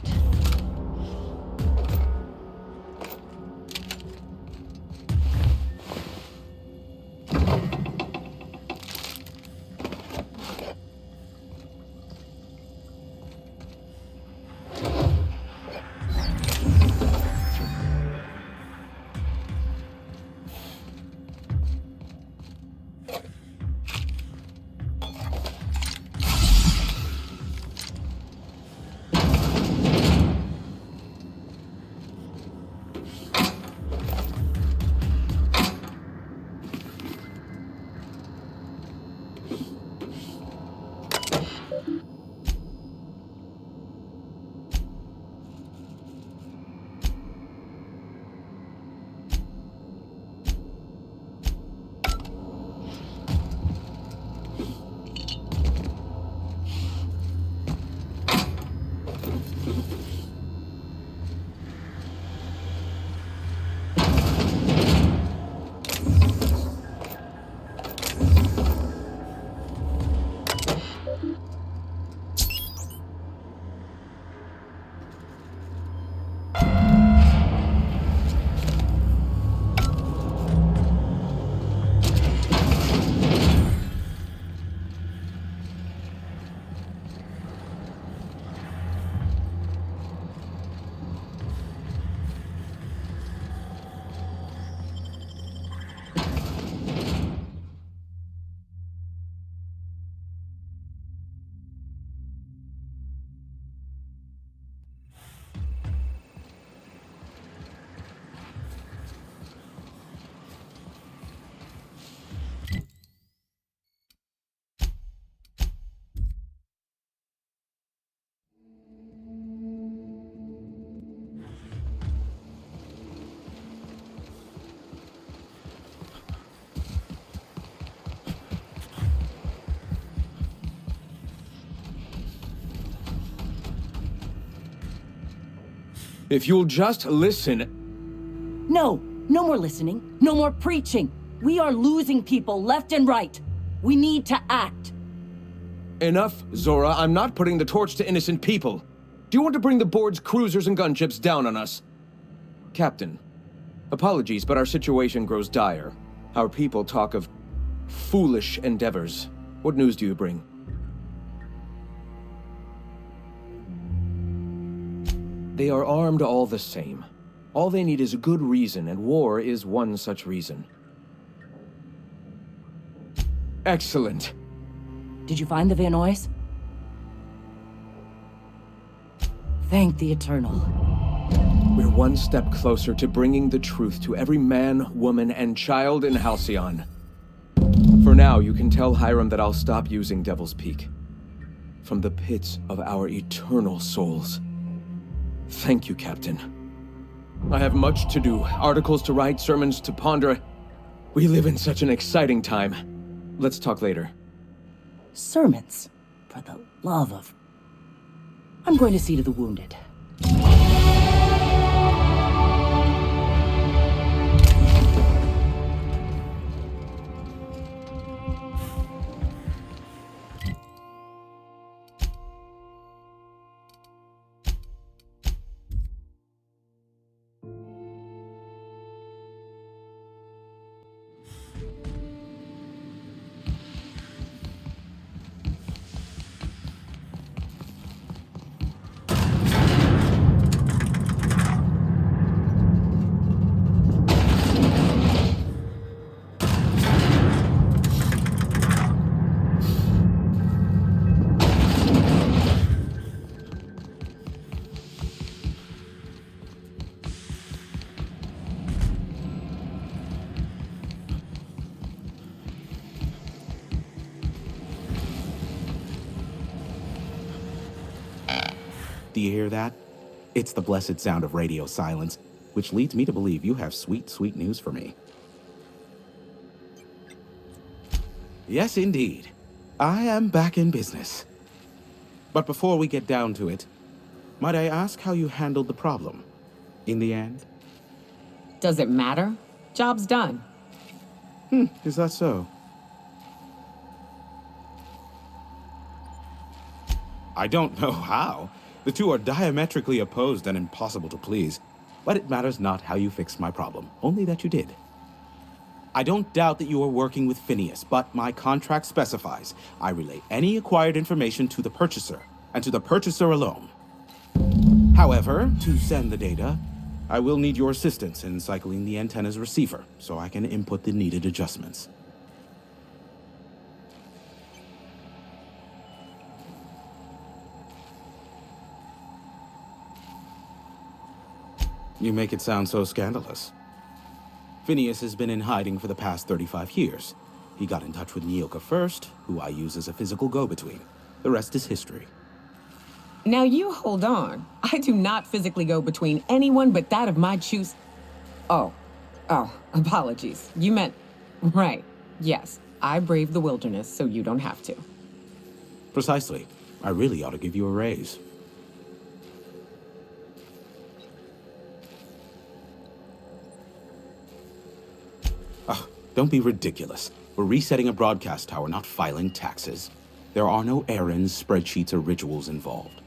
If you'll just listen... No, no more listening. No more preaching. We are losing people left and right. We need to act. Enough, Zora. I'm not putting the torch to innocent people. Do you want to bring the board's cruisers and gunships down on us? Captain, apologies, but our situation grows dire. Our people talk of foolish endeavors. What news do you bring? They are armed all the same. All they need is a good reason, and war is one such reason. Excellent. Did you find the Vanois? Thank the Eternal. We're one step closer to bringing the truth to every man, woman, and child in Halcyon. For now, you can tell Hiram that I'll stop using Devil's Peak. From the pits of our eternal souls. Thank you, Captain. I have much to do. Articles to write, sermons to ponder. We live in such an exciting time. Let's talk later. Sermons? For the love of... I'm going to see to the wounded. Do you hear that? It's the blessed sound of radio silence, which leads me to believe you have sweet, sweet news for me. Yes, indeed. I am back in business. But before we get down to it, might I ask how you handled the problem? In the end? Does it matter? Job's done. Is that so? I don't know how. The two are diametrically opposed and impossible to please. But it matters not how you fixed my problem, only that you did. I don't doubt that you are working with Phineas, but my contract specifies I relay any acquired information to the purchaser, and to the purchaser alone. However, to send the data, I will need your assistance in cycling the antenna's receiver, so I can input the needed adjustments. You make it sound so scandalous. Phineas has been in hiding for the past 35 years. He got in touch with Nyoka first, who I use as a physical go-between. The rest is history. Now you hold on. I do not physically go between anyone but that of my choose. Oh, apologies. You meant, right. Yes, I braved the wilderness, so you don't have to. Precisely. I really ought to give you a raise. Don't be ridiculous. We're resetting a broadcast tower, not filing taxes. There are no errands, spreadsheets, or rituals involved.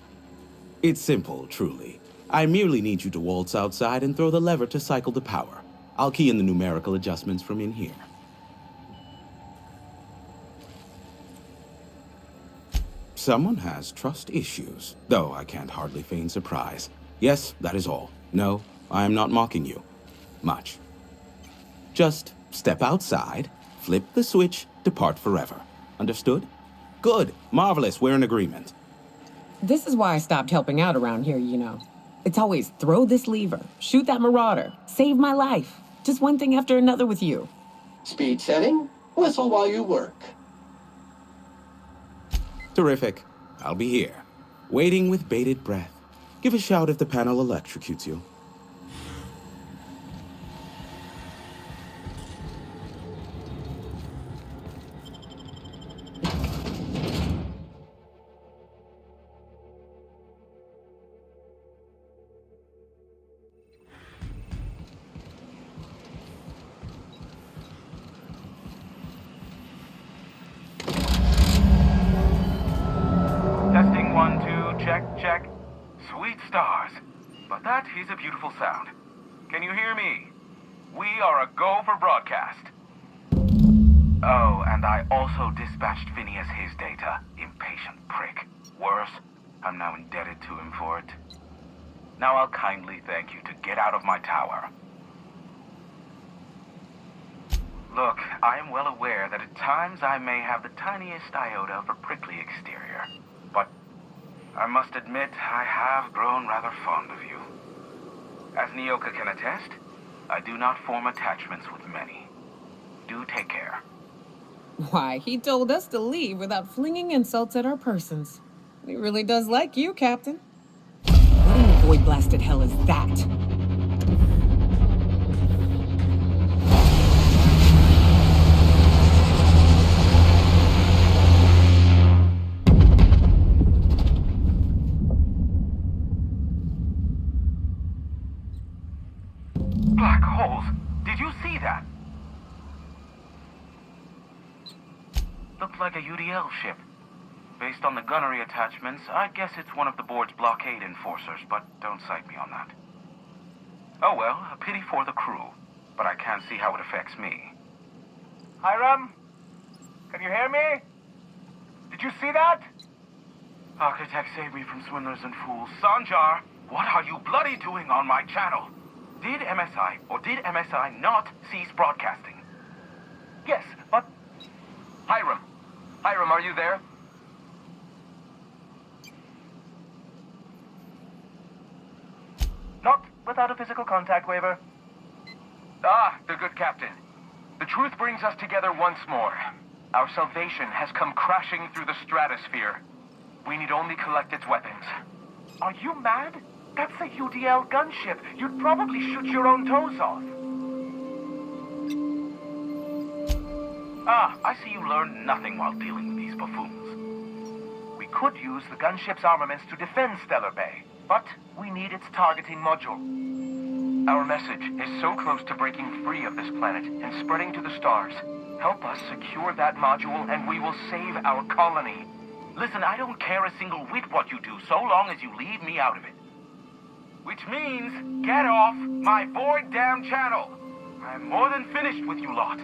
It's simple, truly. I merely need you to waltz outside and throw the lever to cycle the power. I'll key in the numerical adjustments from in here. Someone has trust issues, though I can't hardly feign surprise. Yes, that is all. No, I am not mocking you. Much. Just step outside, flip the switch, depart forever. Understood? Good. Marvelous. We're in agreement. This is why I stopped helping out around here, you know. It's always throw this lever, shoot that marauder, save my life. Just one thing after another with you. Speed setting, whistle while you work. Terrific. I'll be here, waiting with bated breath. Give a shout if the panel electrocutes you. Testing 1, 2, check. Sweet stars. But that is a beautiful sound. Can you hear me? We are a go for broadcast. Oh, and I also dispatched Phineas his data. Impatient prick. Worse, I'm now indebted to him for it. Now I'll kindly thank you to get out of my tower. Look, I am well aware that at times I may have the tiniest iota of a prickly exterior. But I must admit, I have grown rather fond of you. As Nyoka can attest, I do not form attachments with many. Do take care. Why, he told us to leave without flinging insults at our persons. He really does like you, Captain. What in the void-blasted hell is that? Black holes! Did you see that? Looked like a UDL ship. Based on the gunnery attachments, I guess it's one of the board's blockade enforcers, but don't cite me on that. Oh well, a pity for the crew, but I can't see how it affects me. Hiram? Can you hear me? Did you see that? Architect, save me from swindlers and fools. Sanjar, what are you bloody doing on my channel? Did MSI or did MSI not cease broadcasting? Yes, but... Hiram, are you there? Not without a physical contact waiver. Ah, the good captain. The truth brings us together once more. Our salvation has come crashing through the stratosphere. We need only collect its weapons. Are you mad? That's a UDL gunship. You'd probably shoot your own toes off. Ah, I see you learned nothing while dealing with these buffoons. We could use the gunship's armaments to defend Stellar Bay, but we need its targeting module. Our message is so close to breaking free of this planet and spreading to the stars. Help us secure that module and we will save our colony. Listen, I don't care a single whit what you do, so long as you leave me out of it. Which means, get off my void damn channel. I'm more than finished with you lot.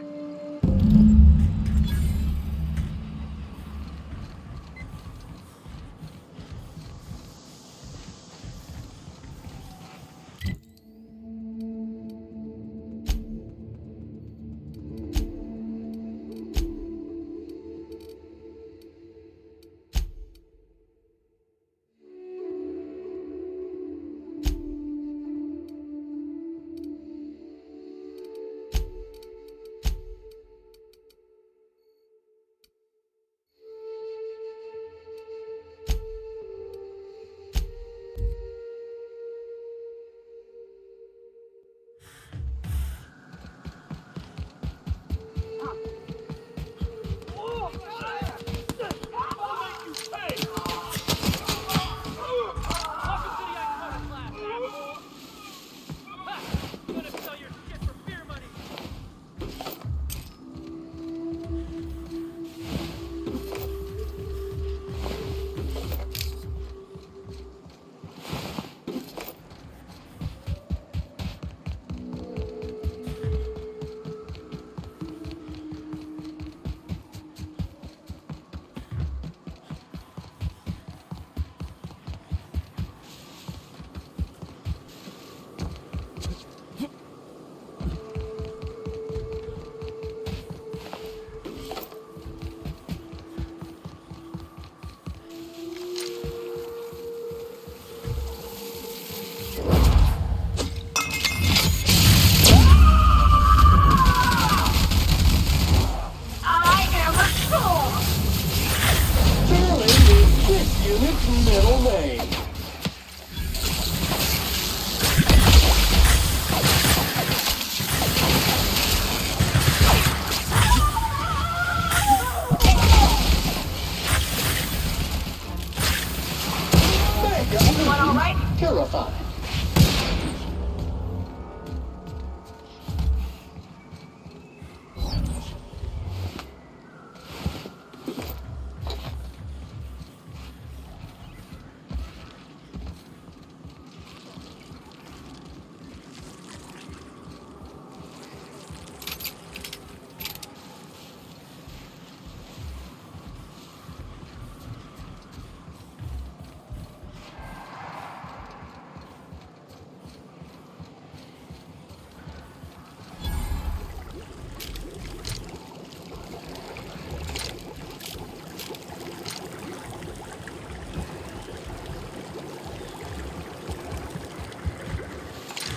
Purified.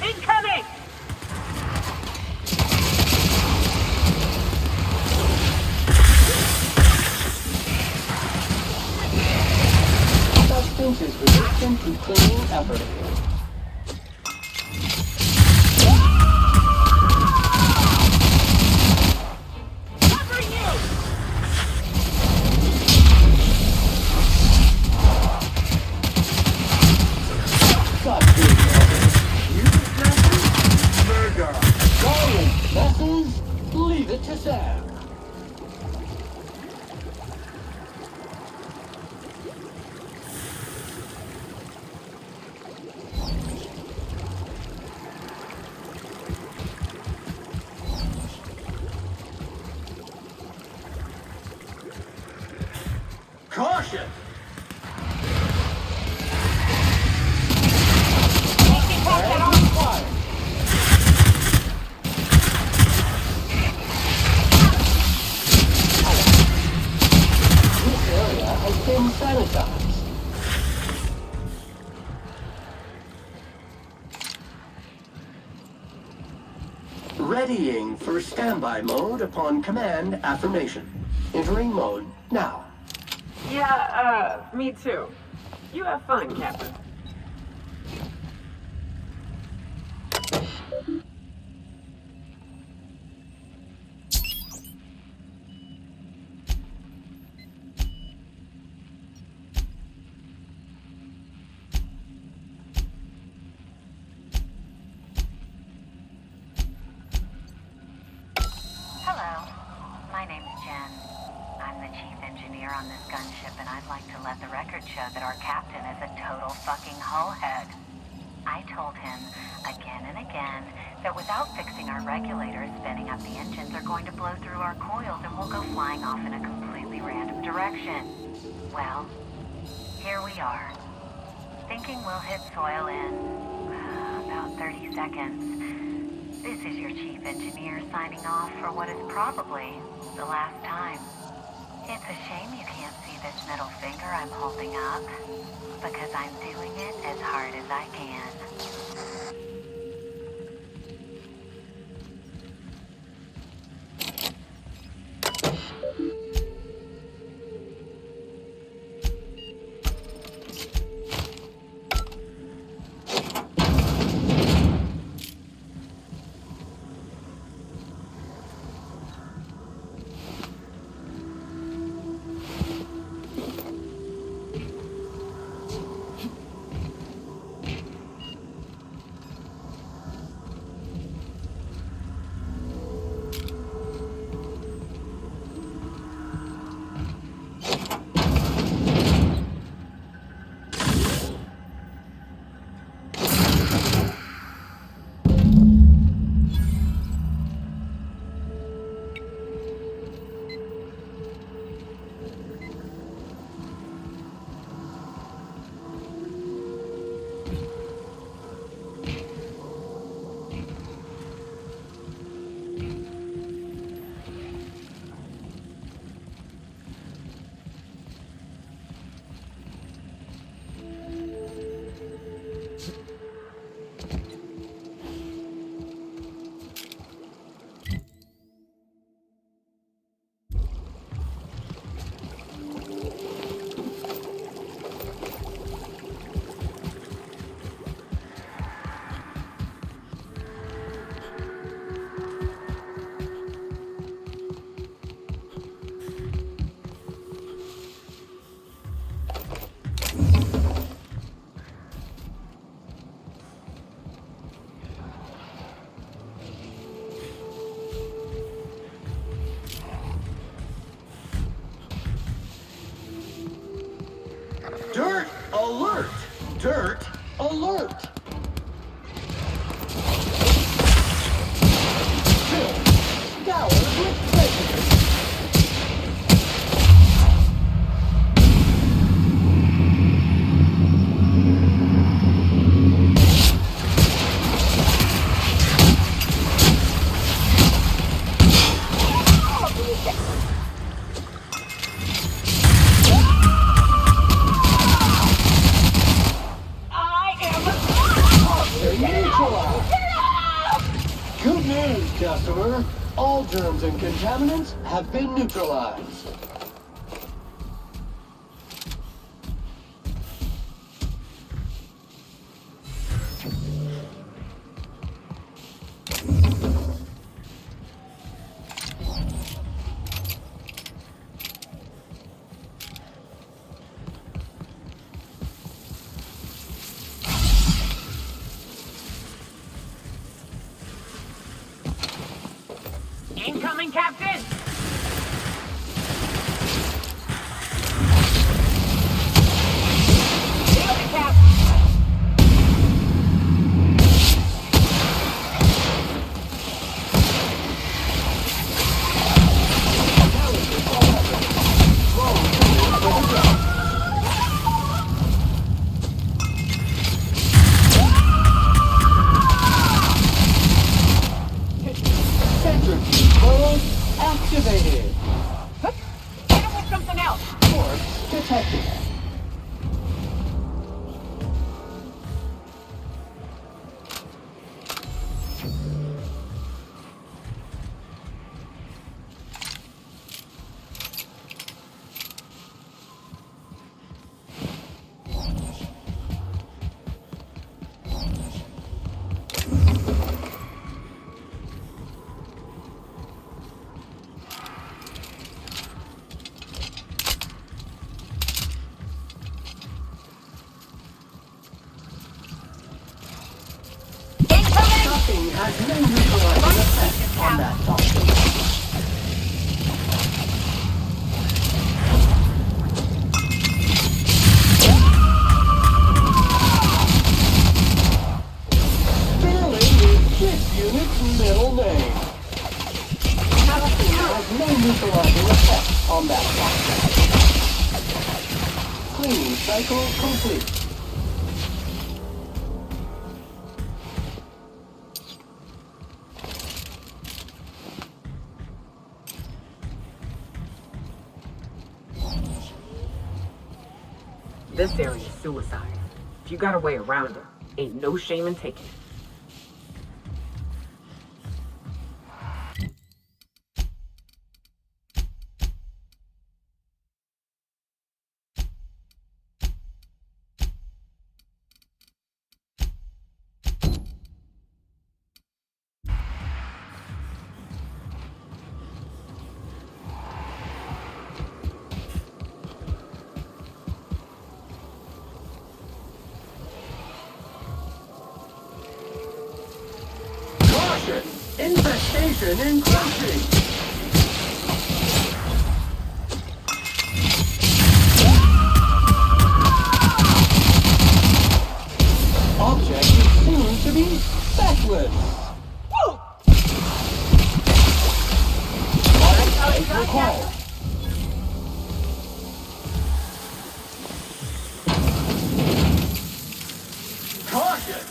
Incoming! Substance is resistant to cleaning effort. Leave it to Sam. Caution! Been sanitized. Readying for standby mode upon command affirmation. Entering mode now. Yeah, me too. You have fun, Captain. Hello, my name's Jen. I'm the chief engineer on this gunship, and I've I'd like to let the record show that our captain is a total fucking hullhead. I told him again and again that without fixing our regulators, spinning up the engines are going to blow through our coils and we'll go flying off in a completely random direction. Well, here we are. Thinking we'll hit soil in about 30 seconds. This is your chief engineer signing off for what is probably the last time. It's a shame you can't see this middle finger I'm holding up, because I'm doing it as hard as I can. Dirt alert! Dirt alert! Fill Gallons with prejudice. Good news, customer. All germs and contaminants have been neutralized. Incoming, Captain! Deal the Cap! Activated. Hit him with something else! Force detected. Nothing has no neutralizing effect on that toxin. Cleaning cycle complete. This area is suicide. If you got a way around it, ain't no shame in taking it. Infestation encroaching! Object seems to be feckless. Light required. Caution!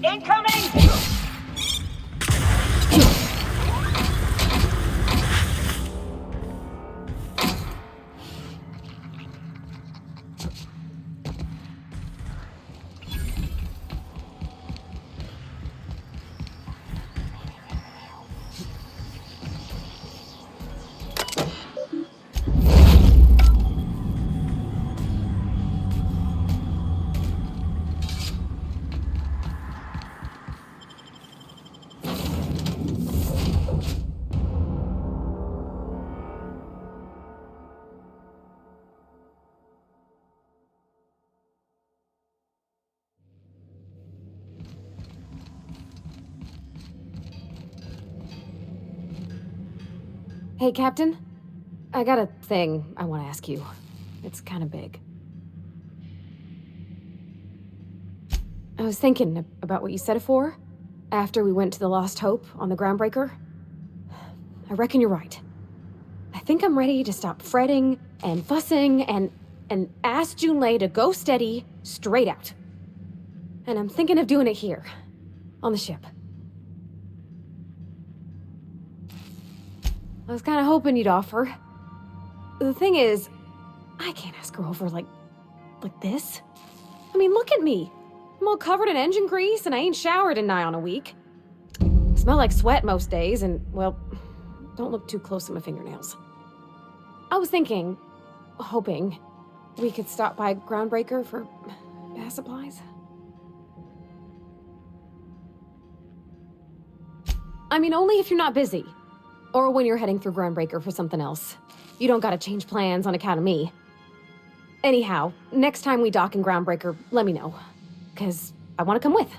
Incoming! Hey, Captain. I got a thing I want to ask you. It's kind of big. I was thinking about what you said before, after we went to the Lost Hope on the Groundbreaker. I reckon you're right. I think I'm ready to stop fretting and fussing and ask Junlei to go steady, straight out. And I'm thinking of doing it here, on the ship. I was kind of hoping you'd offer. The thing is, I can't ask her over like this. I mean, look at me. I'm all covered in engine grease and I ain't showered in nigh on a week. I smell like sweat most days and, well, don't look too close at my fingernails. I was thinking, hoping, we could stop by Groundbreaker for bath supplies. I mean, only if you're not busy. Or when you're heading through Groundbreaker for something else. You don't gotta change plans on account of me. Anyhow, next time we dock in Groundbreaker, let me know. 'Cause I want to come with.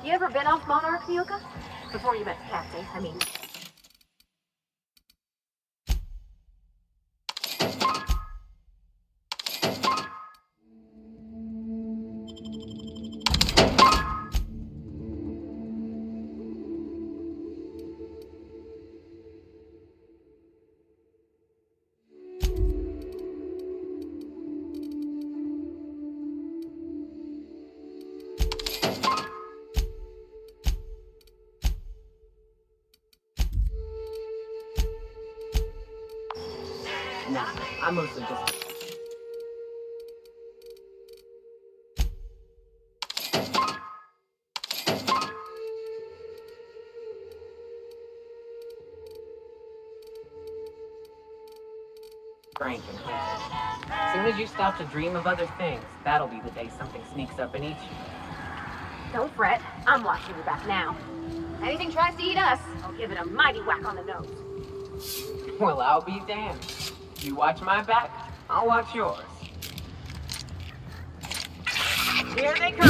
You ever been off Monarch, Nyoka? Before you met the captain, I mean. Nah, I mostly just... Frank and Hunter. As soon as you stop to dream of other things, that'll be the day something sneaks up and eats you. Don't fret, I'm watching your back now. Anything tries to eat us, I'll give it a mighty whack on the nose. Well, I'll be damned. You watch my back, I'll watch yours. Here they come!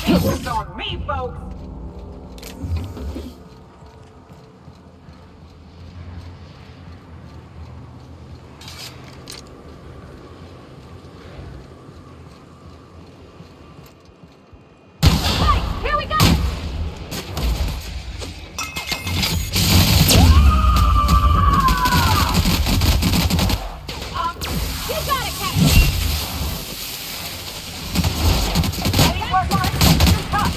This is on me, folks! Here we go! You got it, Captain! Ready for more? You're tough!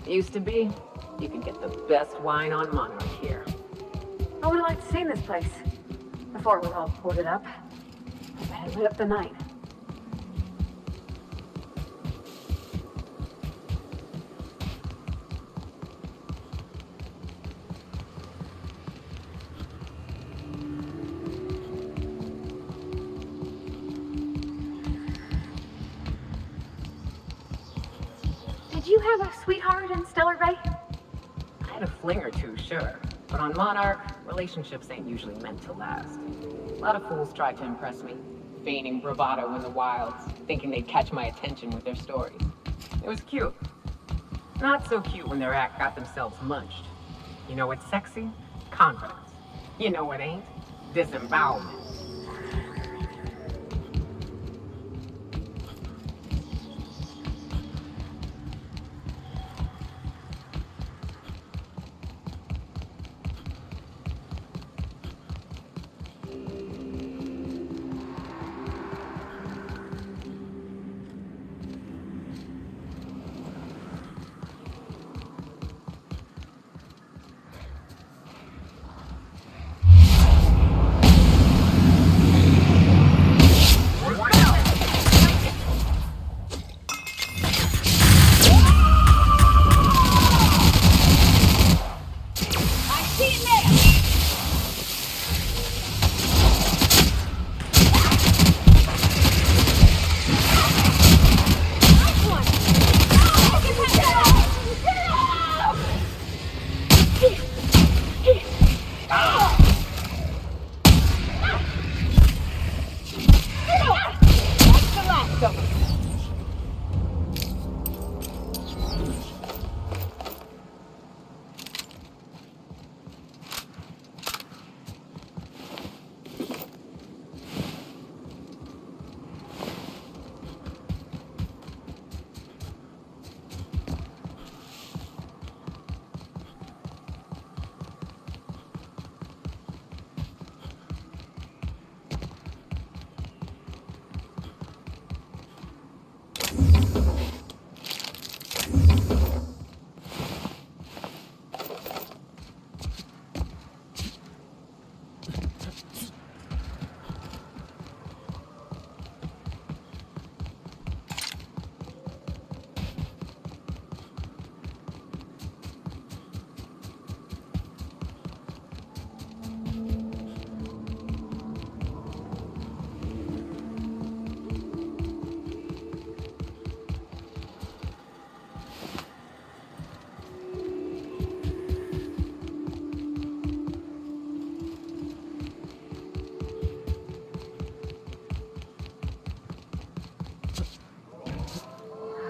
Used to be, you could get the best wine on Monarch here. I would have liked to see this place before it was all boarded up. I bet it lit up the night. Did you have a sweetheart in Stellar Bay? I had a fling or two, sure. But on Monarch, relationships ain't usually meant to last. A lot of fools tried to impress me, feigning bravado in the wilds, thinking they'd catch my attention with their stories. It was cute. Not so cute when their act got themselves munched. You know what's sexy? Confidence. You know what ain't? Disembowelment.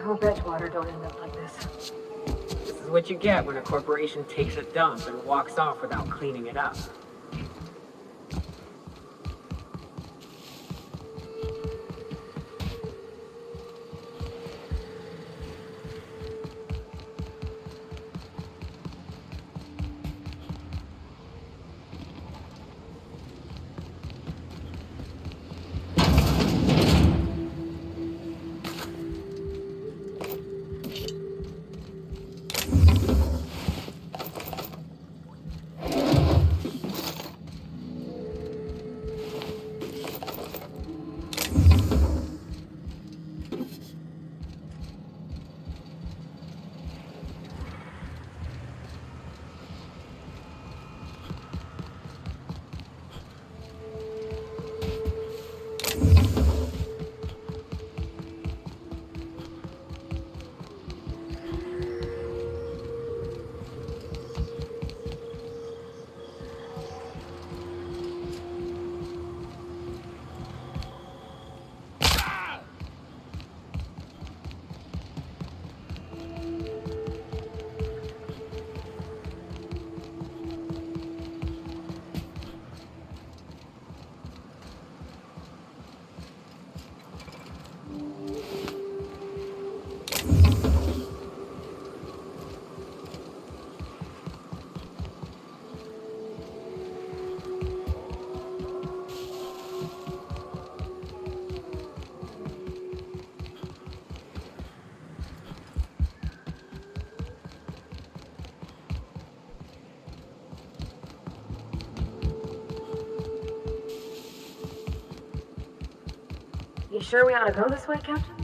I hope Edgewater don't end up like this. This is what you get when a corporation takes a dump and walks off without cleaning it up. You sure we ought to go this way, Captain?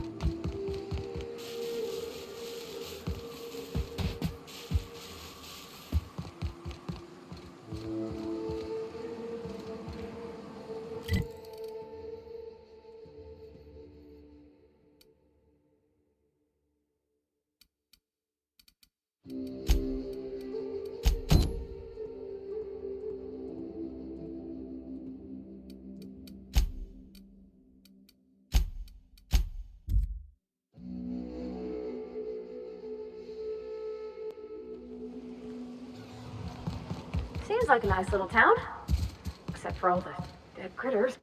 Seems like a nice little town. Except for all the dead critters.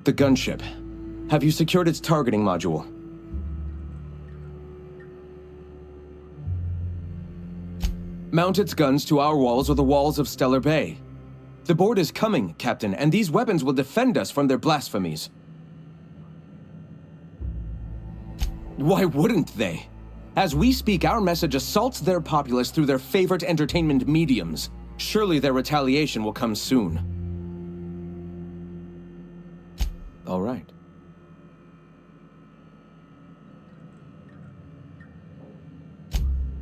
The gunship. Have you secured its targeting module? Mount its guns to our walls or the walls of Stellar Bay. The Board is coming, Captain, and these weapons will defend us from their blasphemies. Why wouldn't they? As we speak, our message assaults their populace through their favorite entertainment mediums. Surely their retaliation will come soon. All right.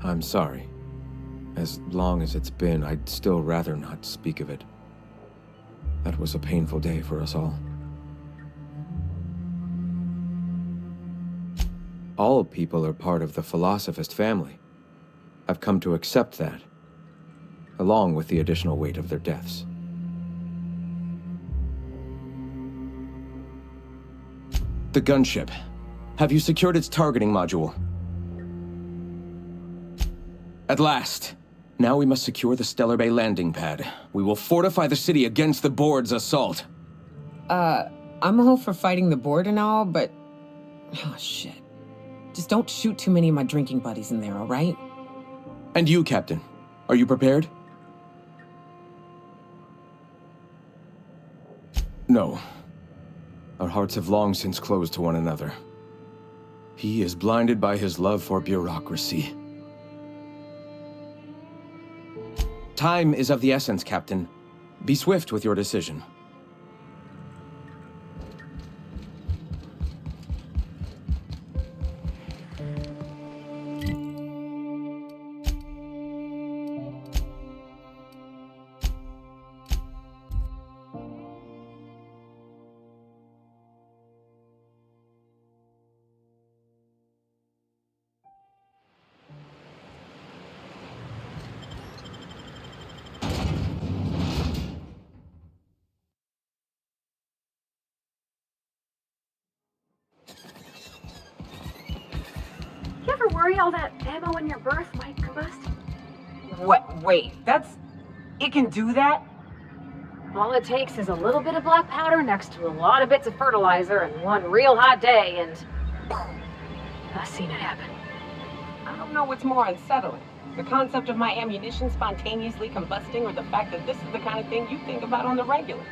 I'm sorry. As long as it's been, I'd still rather not speak of it. That was a painful day for us all. All people are part of the Philosophist family. I've come to accept that, along with the additional weight of their deaths. The gunship. Have you secured its targeting module? At last. Now we must secure the Stellar Bay landing pad. We will fortify the city against the Board's assault. I'm all for fighting the Board and all, but... Oh, shit. Just don't shoot too many of my drinking buddies in there, all right? And you, Captain. Are you prepared? No. Our hearts have long since closed to one another. He is blinded by his love for bureaucracy. Time is of the essence, Captain. Be swift with your decision. You ever worry all that ammo in your berth might combust? What? Wait, it can do that? All it takes is a little bit of black powder next to a lot of bits of fertilizer and one real hot day and... I've seen it happen. I don't know what's more unsettling. The concept of my ammunition spontaneously combusting, or the fact that this is the kind of thing you think about on the regular.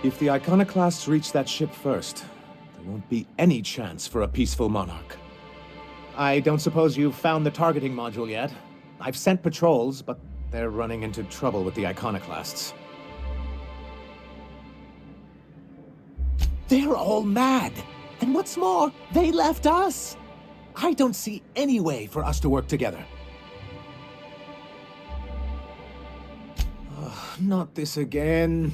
If the Iconoclasts reach that ship first, there won't be any chance for a peaceful monarch. I don't suppose you've found the targeting module yet. I've sent patrols, but they're running into trouble with the Iconoclasts. They're all mad! And what's more, they left us! I don't see any way for us to work together. Not this again.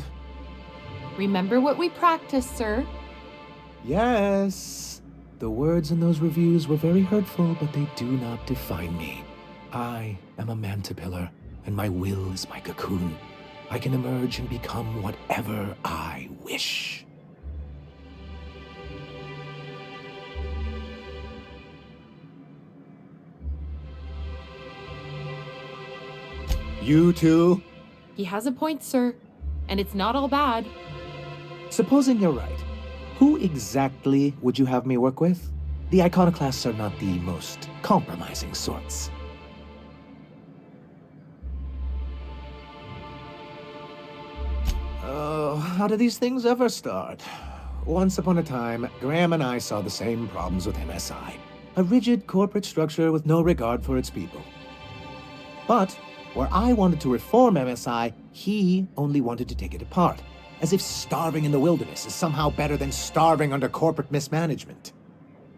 Remember what we practiced, sir. Yes. The words in those reviews were very hurtful, but they do not define me. I am a Mantipillar, and my will is my cocoon. I can emerge and become whatever I wish. You too? He has a point, sir. And it's not all bad. Supposing you're right, who exactly would you have me work with? The Iconoclasts are not the most compromising sorts. Oh, how do these things ever start? Once upon a time, Graham and I saw the same problems with MSI. A rigid corporate structure with no regard for its people. But where I wanted to reform MSI, he only wanted to take it apart. As if starving in the wilderness is somehow better than starving under corporate mismanagement.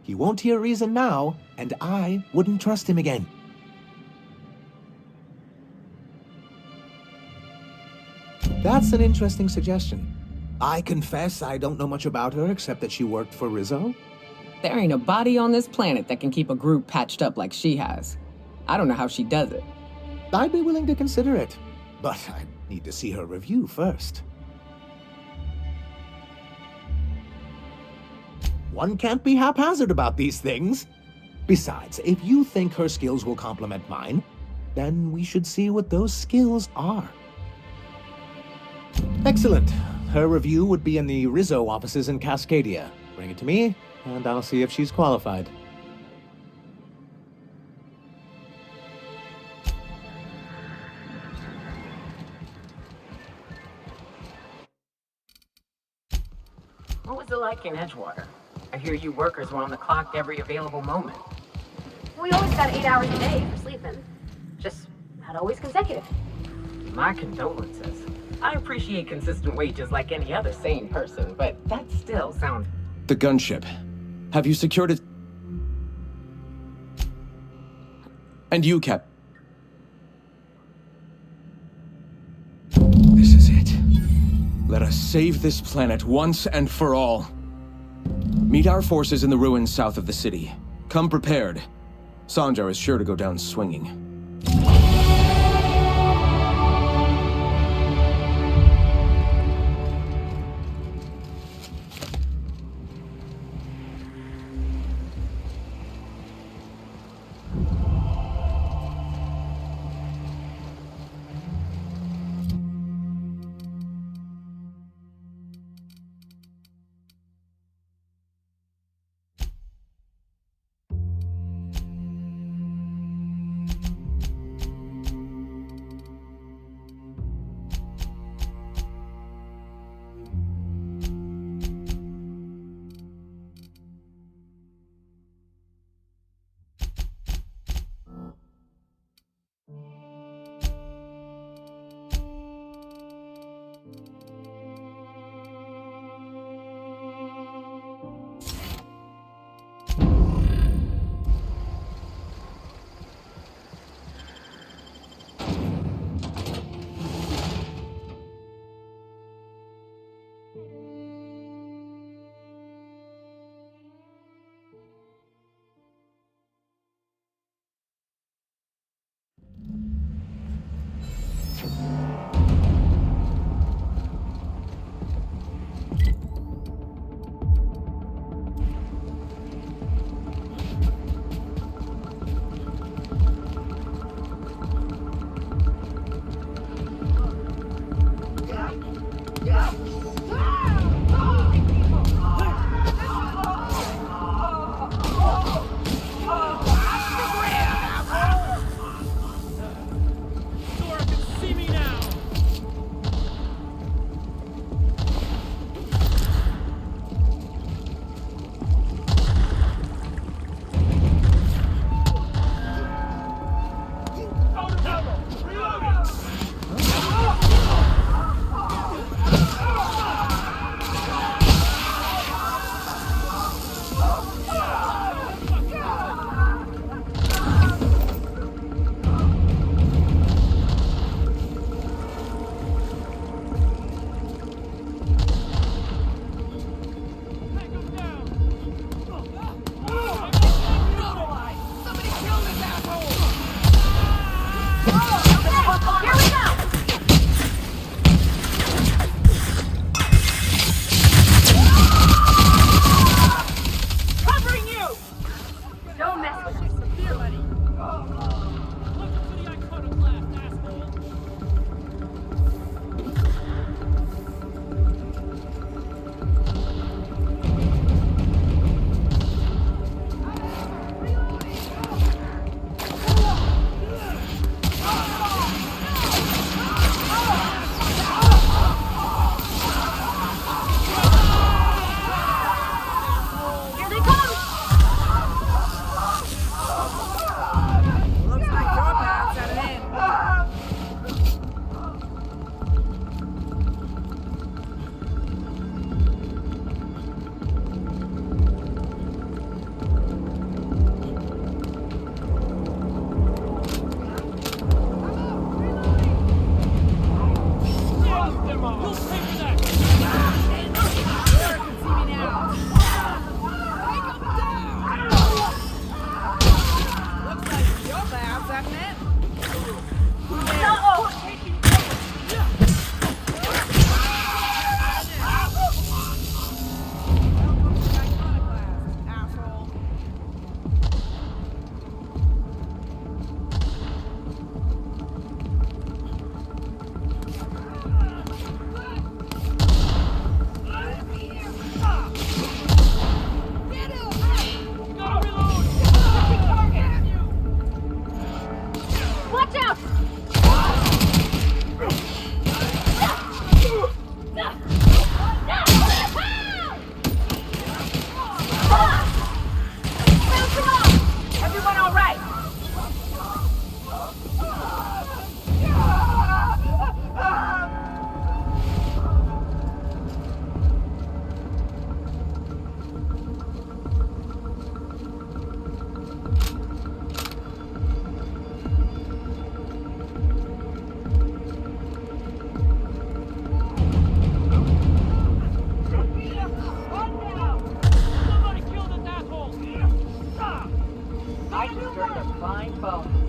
He won't hear reason now, and I wouldn't trust him again. That's an interesting suggestion. I confess I don't know much about her except that she worked for Rizzo. There ain't a body on this planet that can keep a group patched up like she has. I don't know how she does it. I'd be willing to consider it, but I'd Need to see her review first. One can't be haphazard about these things. Besides, if you think her skills will complement mine, then we should see what those skills are. Excellent. Her review would be in the Rizzo offices in Cascadia. Bring it to me, and I'll see if she's qualified. What was it like in Edgewater? I hear you workers were on the clock every available moment. We always got 8 hours a day for sleeping. Just not always consecutive. My condolences. I appreciate consistent wages like any other sane person, but that still sounds... The gunship. Have you secured it? And you, Cap. This is it. Let us save this planet once and for all. Meet our forces in the ruins south of the city. Come prepared. Sanjar is sure to go down swinging. bonus.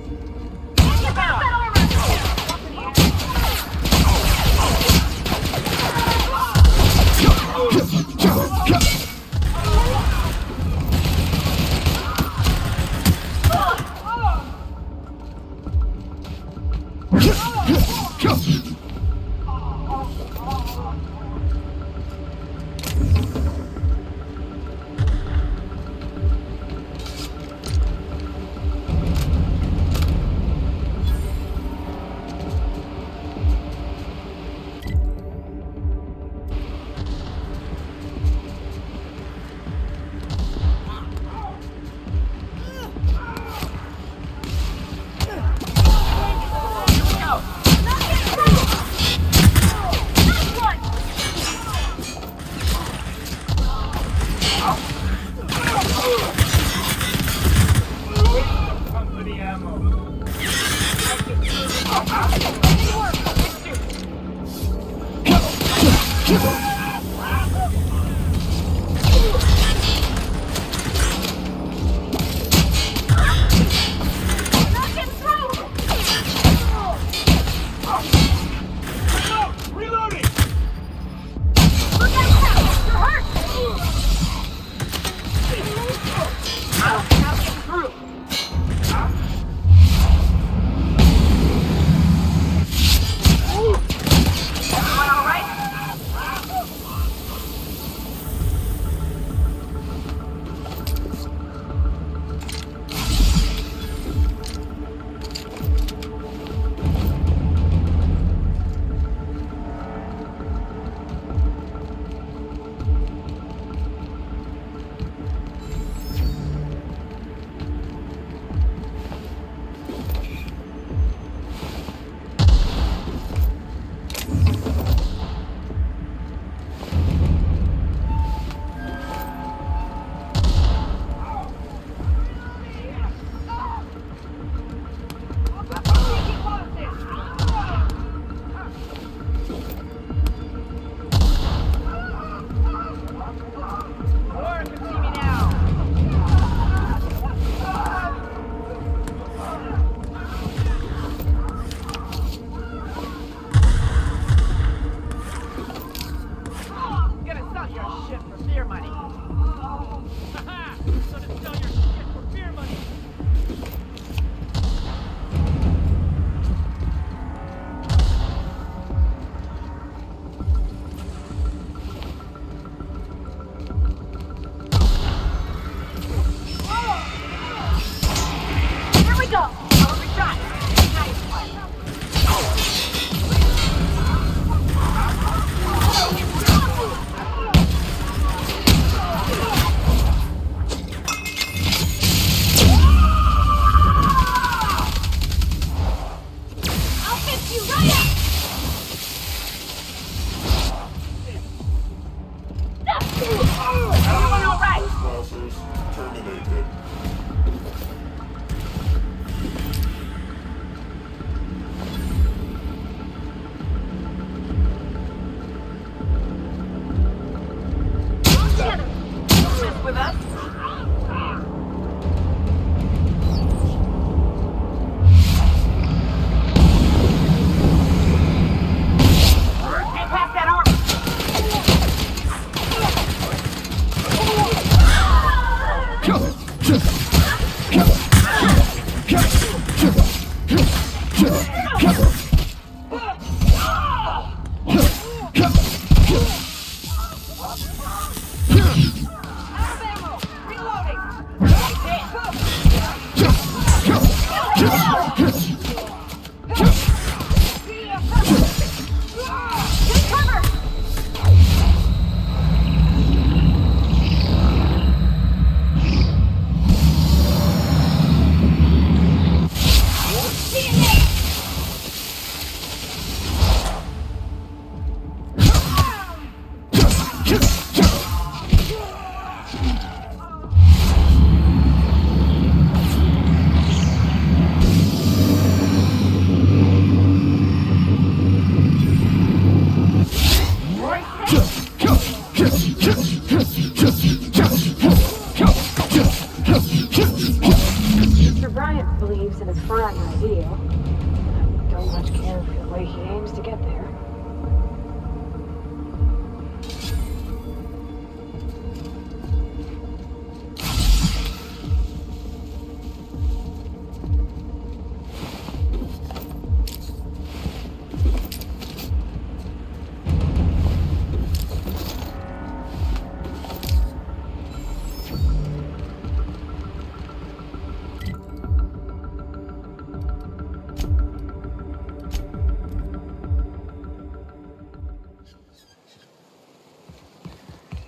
his front ideal. I don't much care for the way he aims to get there.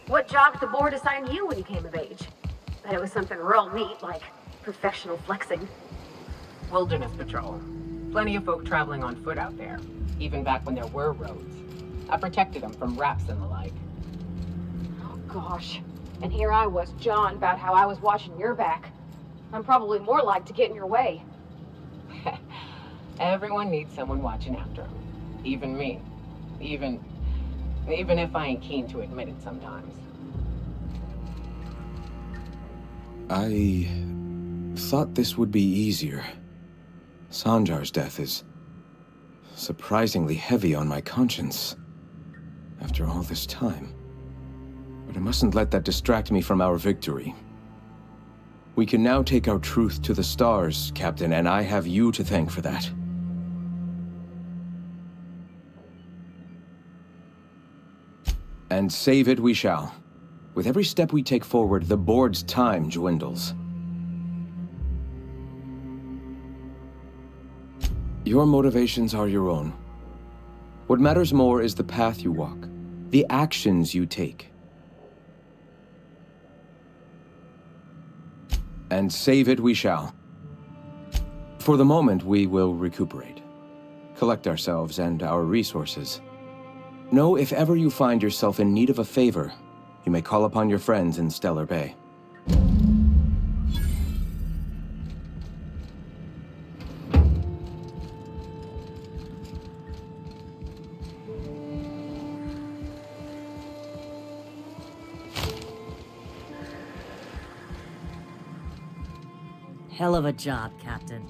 What job did the board assign you when you came of age? Bet it was something real neat, like professional flexing. Wilderness patrol. Plenty of folk traveling on foot out there, even back when there were roads. I protected them from raps and the like. Oh gosh. And here I was jawing about how I was watching your back. I'm probably more like to get in your way. Everyone needs someone watching after them. Even me. Even if I ain't keen to admit it sometimes. I thought this would be easier. Sanjar's death is surprisingly heavy on my conscience after all this time. But I mustn't let that distract me from our victory. We can now take our truth to the stars, Captain, and I have you to thank for that. And save it we shall. With every step we take forward, the board's time dwindles. Your motivations are your own. What matters more is the path you walk, the actions you take. And save it we shall. For the moment, we will recuperate, collect ourselves and our resources. Know if ever you find yourself in need of a favor, you may call upon your friends in Stellar Bay. Hell of a job, Captain.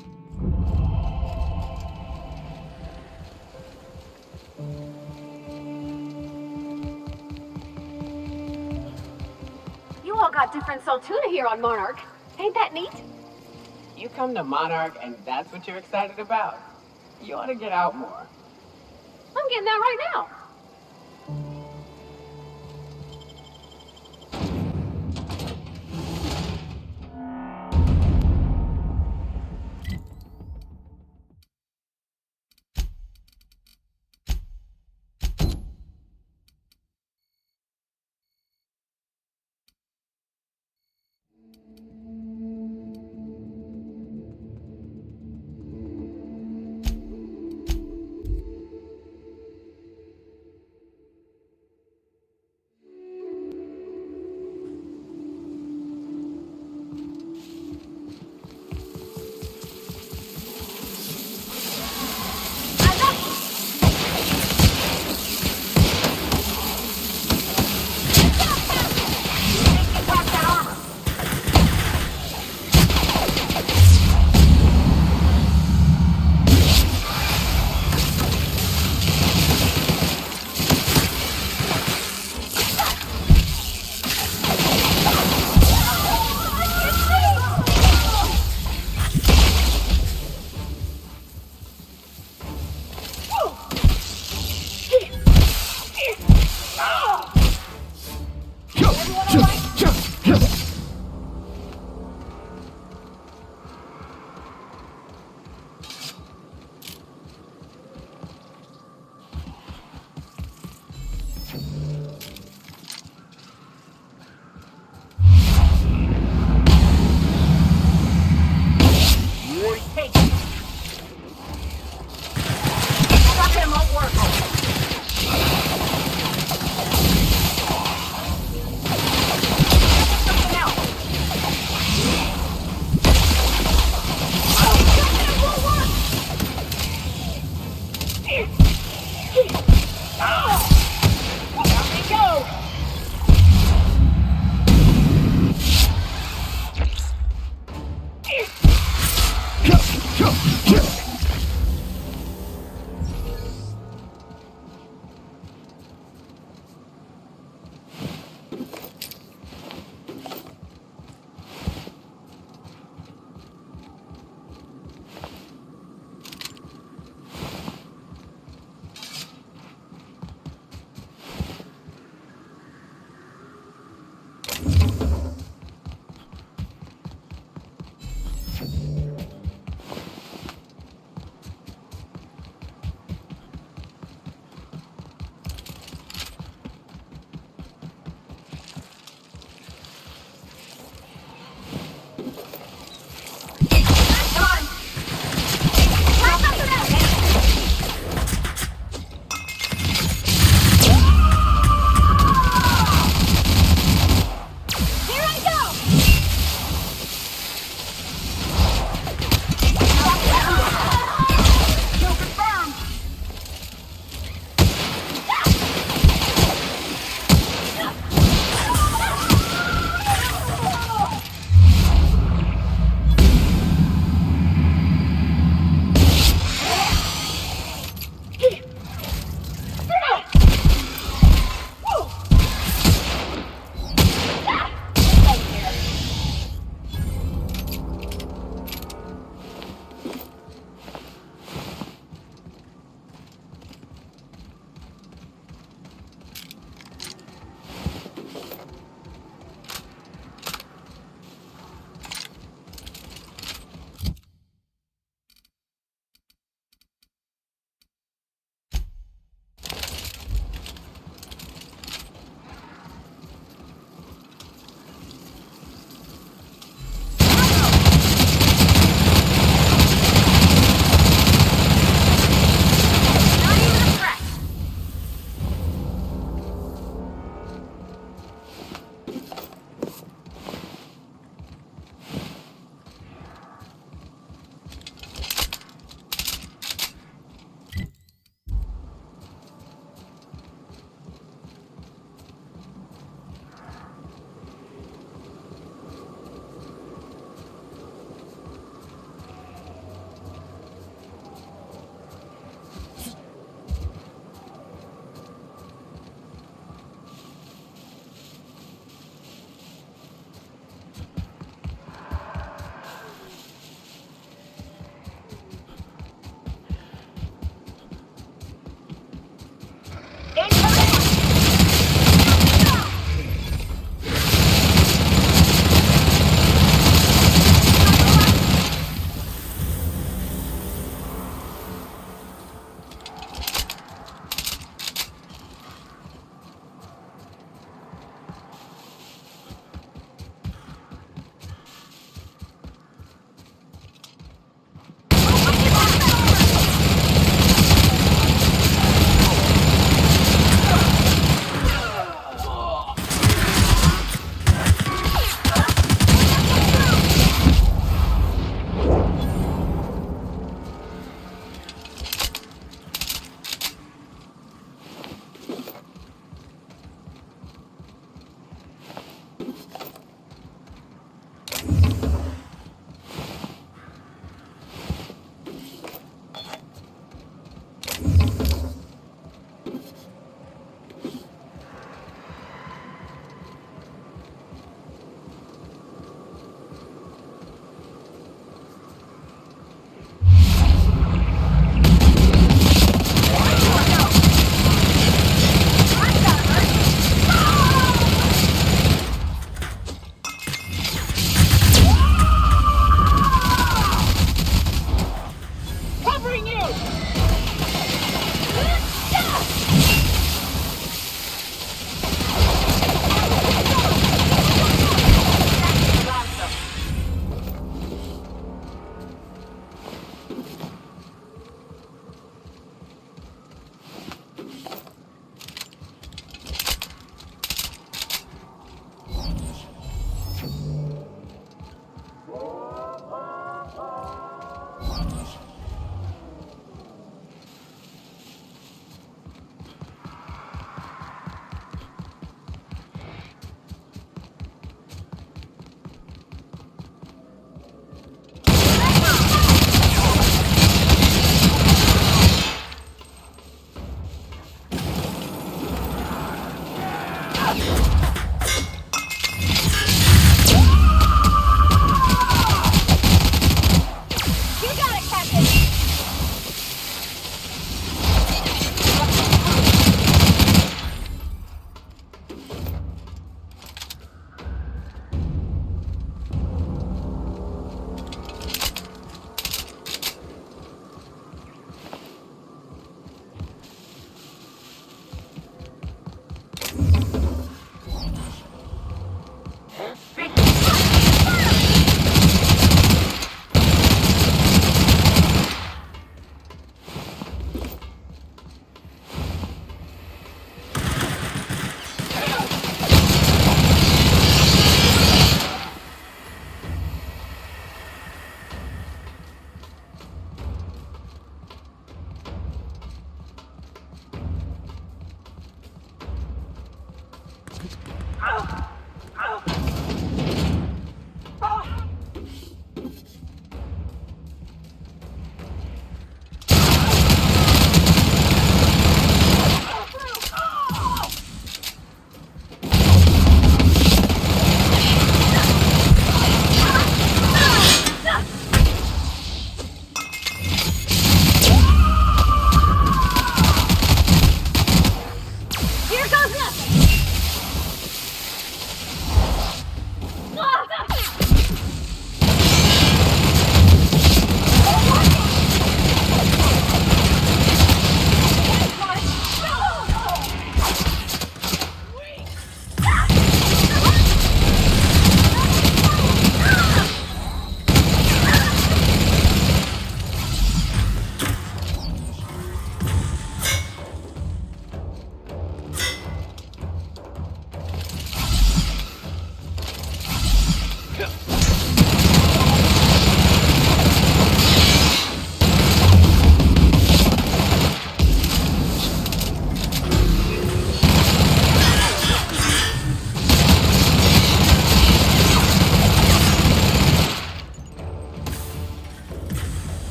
You all got different Saltuna here on Monarch. Ain't that neat? You come to Monarch and that's what you're excited about? You ought to get out more. I'm getting that right now.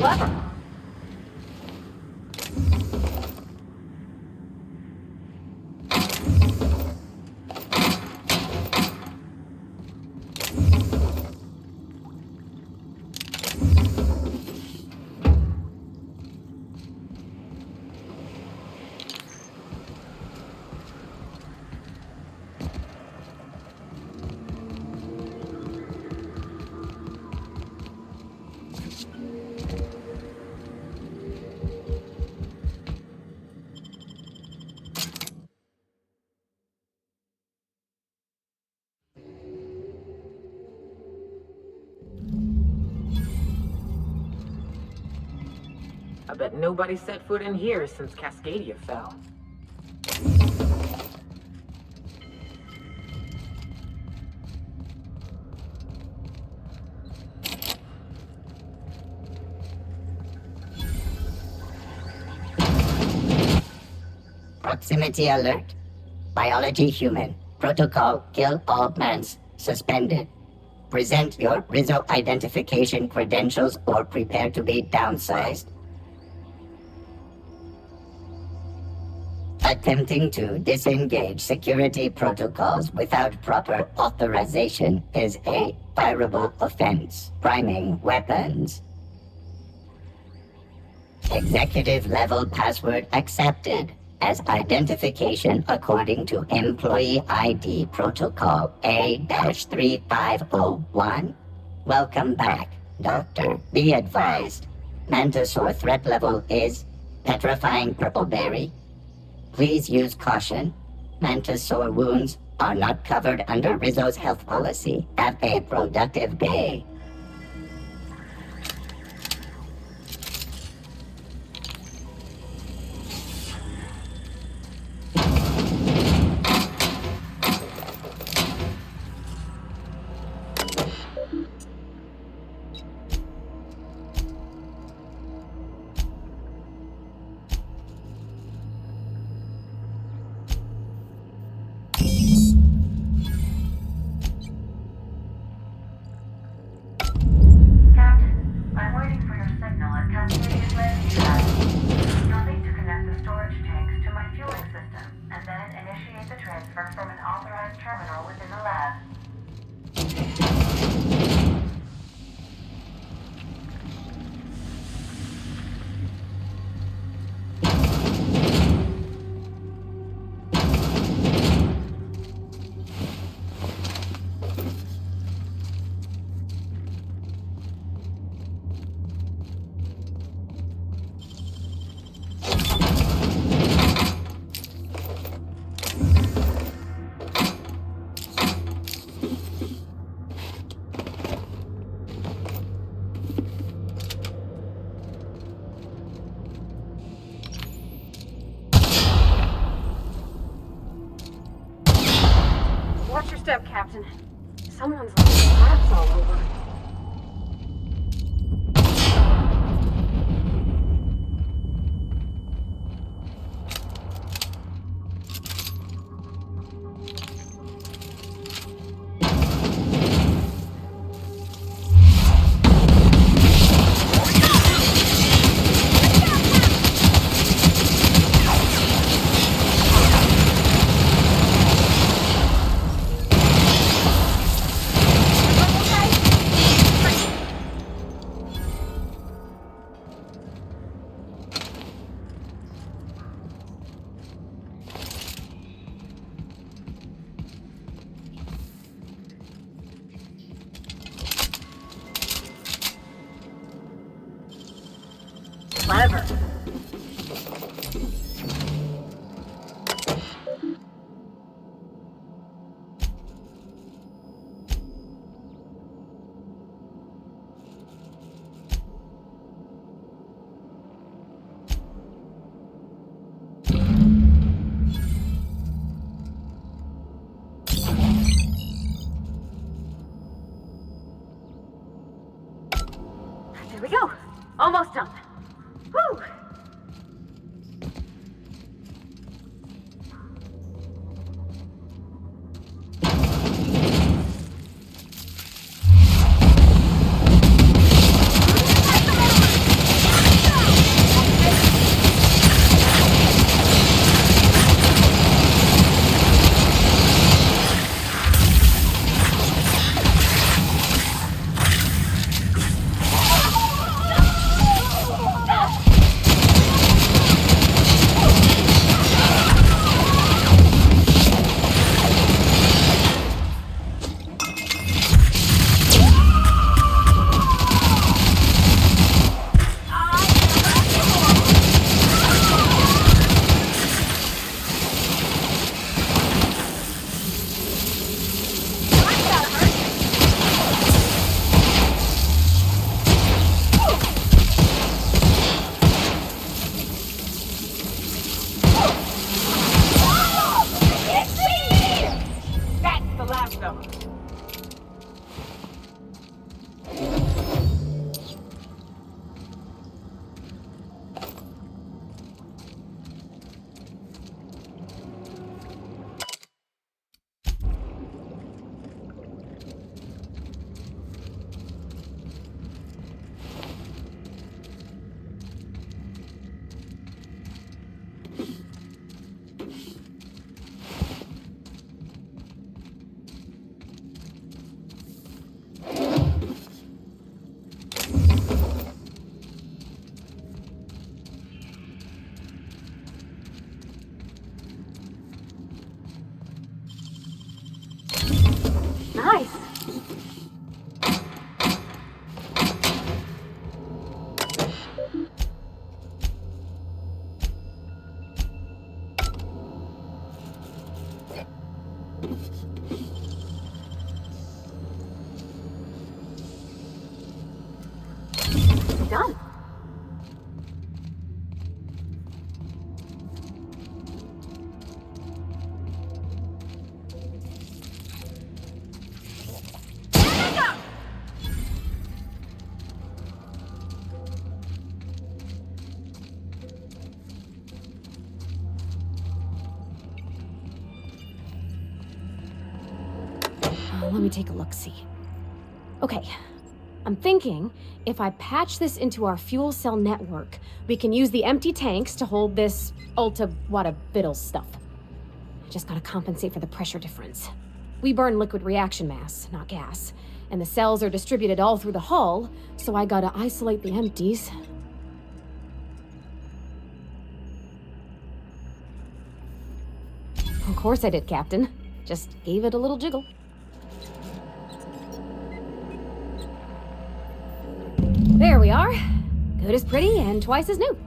clever. I bet nobody set foot in here since Cascadia fell. Proximity alert. Biology human. Protocol kill all plants. Suspended. Present your Rizzo identification credentials or prepare to be downsized. Attempting to disengage security protocols without proper authorization is a fireable offense. Priming weapons. Executive level password accepted as identification according to Employee ID Protocol A-3501. Welcome back, Doctor. Be advised, Mantisaur threat level is petrifying purple berry. Please use caution. Mantisaur wounds are not covered under Rizzo's health policy. Have a productive day. Watch your step, Captain. Someone's leaving traps all over. Clever. There we go. Almost done. Whew. Let me take a look-see. Okay, I'm thinking if I patch this into our fuel cell network, we can use the empty tanks to hold this ulta-wada-biddle stuff. I just gotta compensate for the pressure difference. We burn liquid reaction mass, not gas, and the cells are distributed all through the hull, so I gotta isolate the empties. Of course I did, Captain. Just gave it a little jiggle. There we are. Good as pretty and twice as new.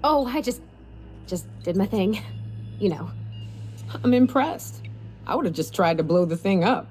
Oh, I just did my thing. You know. I'm impressed. I would have just tried to blow the thing up.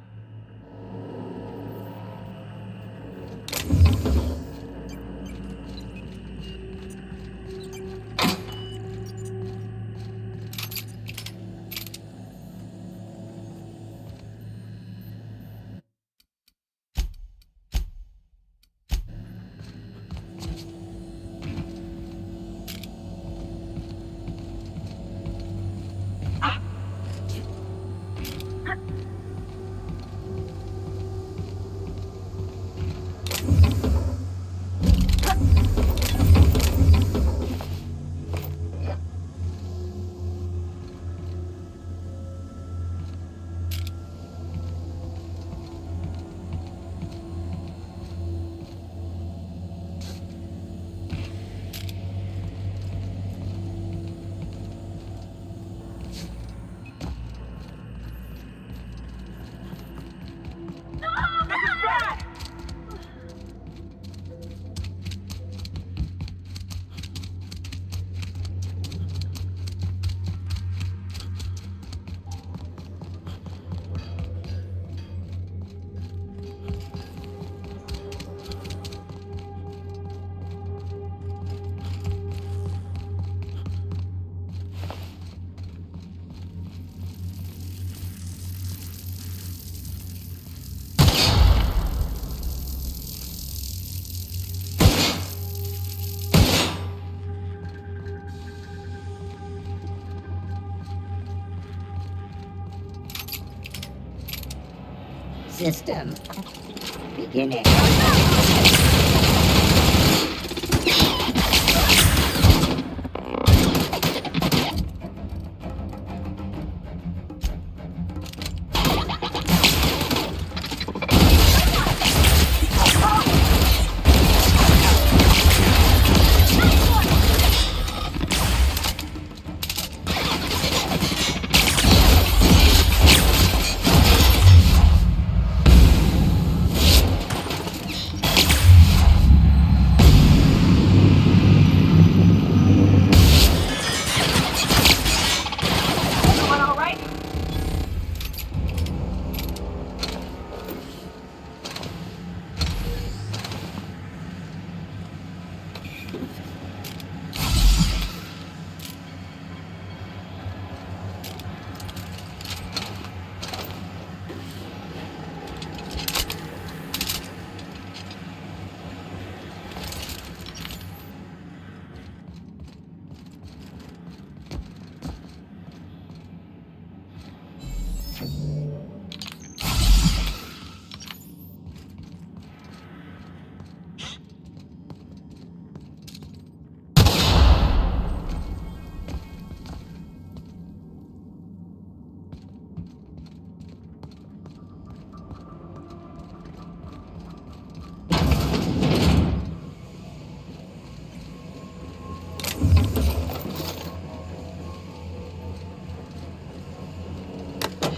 System beginning.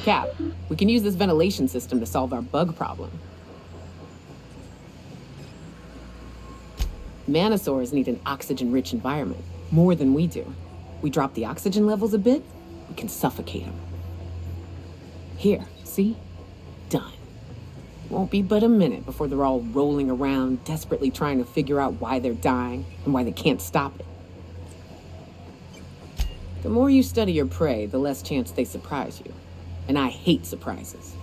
Cap, we can use this ventilation system to solve our bug problem. Manosaurs need an oxygen-rich environment, more than we do. We drop the oxygen levels a bit, we can suffocate them. Here, see? Done. Won't be but a minute before they're all rolling around, desperately trying to figure out why they're dying and why they can't stop it. The more you study your prey, the less chance they surprise you. And I hate surprises.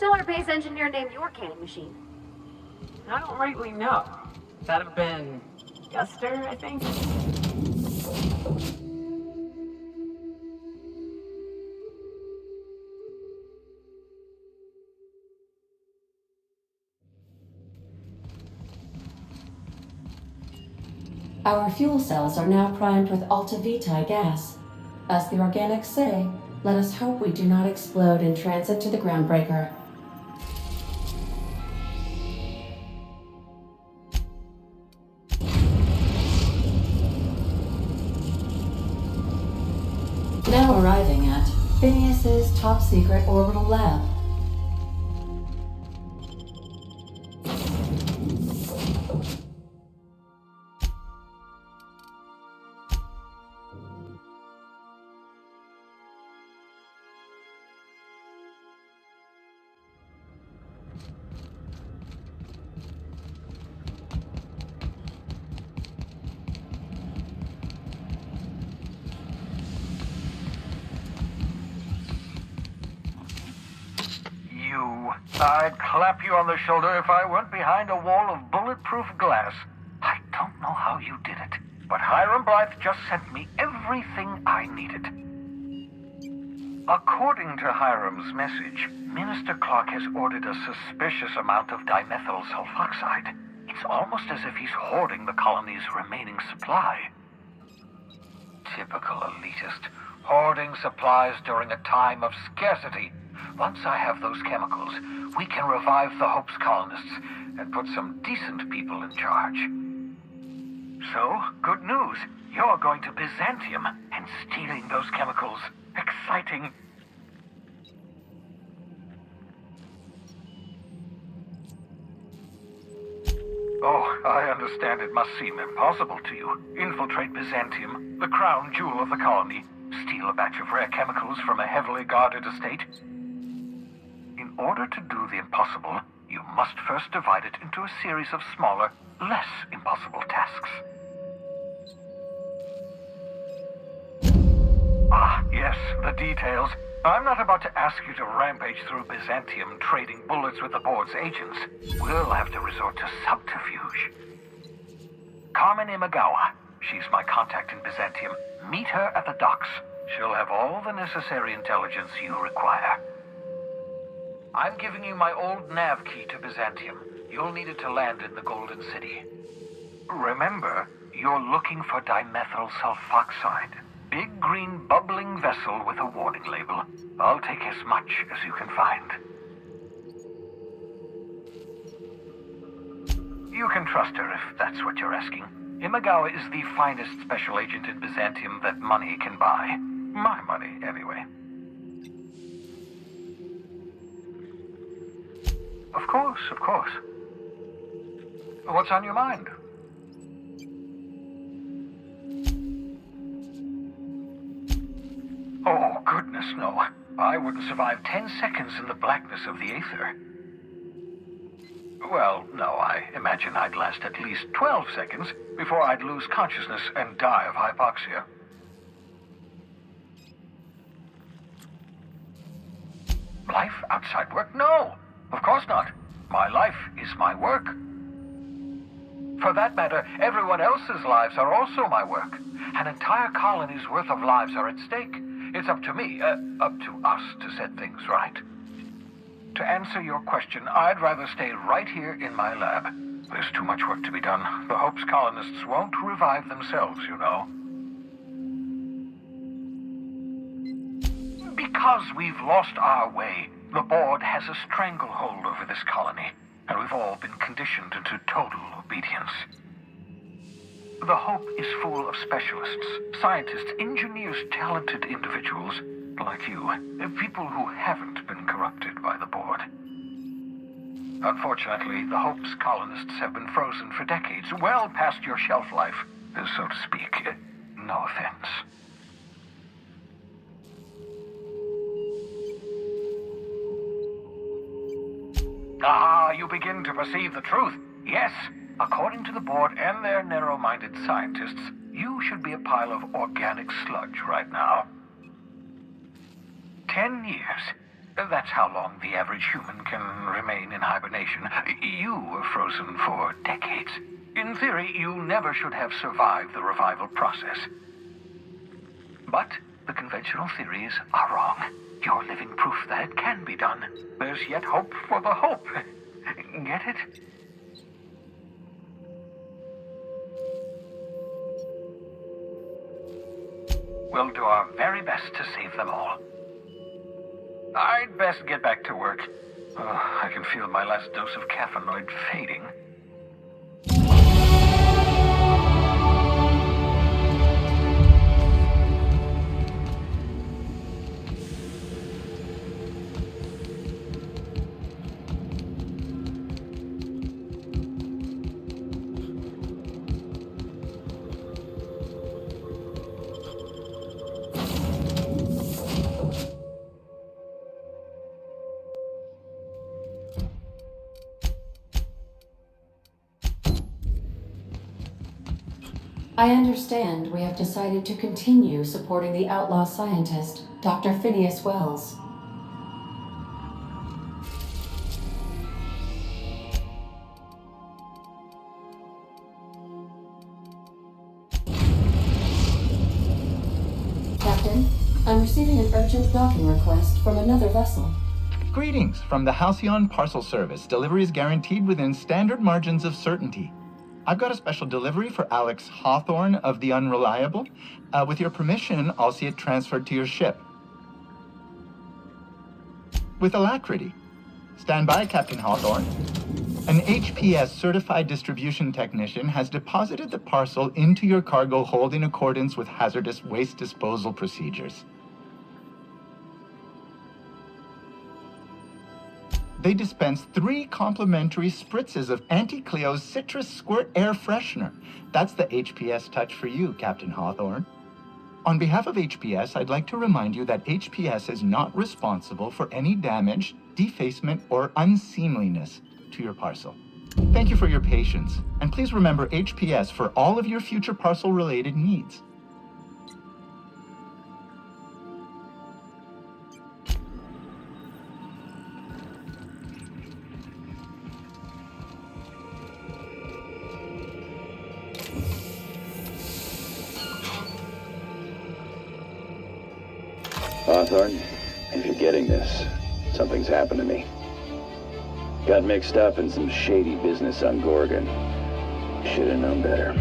stellar base engineer named your cannon machine? I don't rightly know. That'd have been Guster, I think. Our fuel cells are now primed with Alta Vitae gas. As the organics say, let us hope we do not explode in transit to the Groundbreaker. Now arriving at Phineas's top secret orbital lab. I'd clap you on the shoulder if I weren't behind a wall of bulletproof glass. I don't know how you did it, but Hiram Blythe just sent me everything I needed. According to Hiram's message, Minister Clark has ordered a suspicious amount of dimethyl sulfoxide. It's almost as if he's hoarding the colony's remaining supply. Typical elitist, hoarding supplies during a time of scarcity. Once I have those chemicals, we can revive the Hope's colonists and put some decent people in charge. So, good news. You're going to Byzantium and stealing those chemicals. Exciting. Oh, I understand it must seem impossible to you. Infiltrate Byzantium, the crown jewel of the colony, steal a batch of rare chemicals from a heavily guarded estate. In order to do the impossible, you must first divide it into a series of smaller, less impossible tasks. Ah, yes, the details. I'm not about to ask you to rampage through Byzantium trading bullets with the board's agents. We'll have to resort to subterfuge. Carmen Imagawa. She's my contact in Byzantium. Meet her at the docks. She'll have all the necessary intelligence you require. I'm giving you my old nav key to Byzantium. You'll need it to land in the Golden City. Remember, you're looking for dimethyl sulfoxide. Big green bubbling vessel with a warning label. I'll take as much as you can find. You can trust her if that's what you're asking. Imagawa is the finest special agent in Byzantium that money can buy. My money, anyway. Of course, of course. What's on your mind? Oh, goodness, no. I wouldn't survive 10 seconds in the blackness of the Aether. Well, no, I imagine I'd last at least 12 seconds before I'd lose consciousness and die of hypoxia. Life outside work? No, of course not. My life is my work. For that matter, everyone else's lives are also my work. An entire colony's worth of lives are at stake. It's up to me, up to us to set things right. To answer your question, I'd rather stay right here in my lab. There's too much work to be done. The Hope's colonists won't revive themselves, you know. Because we've lost our way, the board has a stranglehold over this colony, and we've all been conditioned into total obedience. The Hope is full of specialists, scientists, engineers, talented individuals like you, people who haven't been corrupted by the board. Unfortunately, the Hope's colonists have been frozen for decades, well past your shelf life, so to speak. No offense. Ah, you begin to perceive the truth. Yes, according to the board and their narrow-minded scientists, you should be a pile of organic sludge right now. 10 years. That's how long the average human can remain in hibernation. You were frozen for decades. In theory, you never should have survived the revival process. But the conventional theories are wrong. You're living proof that it can be done. There's yet hope for the hope. Get it? We'll do our very best to save them all. I'd best get back to work. I can feel my last dose of caffeinoid fading. I understand we have decided to continue supporting the outlaw scientist, Dr. Phineas Wells. Captain, I'm receiving an urgent docking request from another vessel. Greetings from the Halcyon Parcel Service. Delivery is guaranteed within standard margins of certainty. I've got a special delivery for Alex Hawthorne of the Unreliable. With your permission, I'll see it transferred to your ship. With alacrity. Stand by, Captain Hawthorne. An HPS certified distribution technician has deposited the parcel into your cargo hold in accordance with hazardous waste disposal procedures. They dispense 3 complimentary spritzes of Anti-Cleo's Citrus Squirt Air Freshener. That's the HPS touch for you, Captain Hawthorne. On behalf of HPS, I'd like to remind you that HPS is not responsible for any damage, defacement, or unseemliness to your parcel. Thank you for your patience, and please remember HPS for all of your future parcel-related needs. Hawthorne, if you're getting this, something's happened to me. Got mixed up in some shady business on Gorgon. Should've known better.